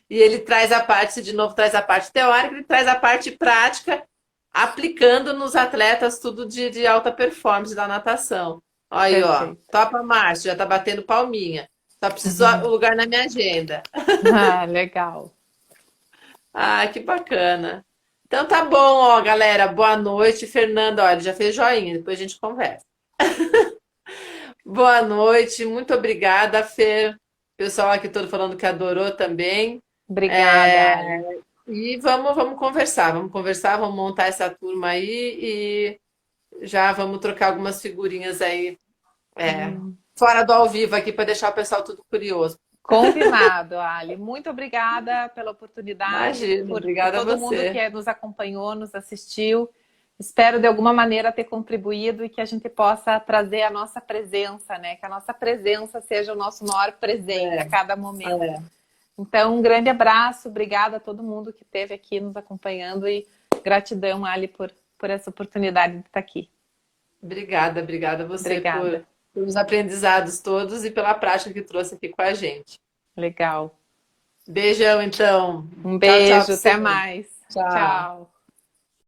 E ele traz a parte, de novo, traz a parte teórica, ele traz a parte prática, aplicando nos atletas tudo de alta performance da natação. Aí, ó. Perfeito. Topa, Márcio, já tá batendo palminha. Só preciso o Uhum. lugar na minha agenda. Ah, legal. Ah, que bacana. Então tá bom, ó, galera. Boa noite. Fernanda, olha, já fez joinha, depois a gente conversa. Boa noite, muito obrigada, Fer. Pessoal aqui todo falando que adorou também. Obrigada, Ali. É, e vamos conversar, vamos montar essa turma aí e já vamos trocar algumas figurinhas aí, é, fora do ao vivo aqui para deixar o pessoal tudo curioso. Combinado, Ali. Muito obrigada pela oportunidade, Imagina, por obrigada a todo mundo você. que nos acompanhou, nos assistiu. Espero de alguma maneira ter contribuído e que a gente possa trazer a nossa presença, né? Que a nossa presença seja o nosso maior presente a cada momento. É, Então, um grande abraço, obrigada a todo mundo que esteve aqui nos acompanhando e gratidão, Ali, por essa oportunidade de estar aqui. obrigada a você Obrigada. pelos aprendizados todos e pela prática que trouxe aqui com a gente. Legal. Beijão, então. Um Tchau, tchau pra beijo, você. até mais. Tchau. Tchau.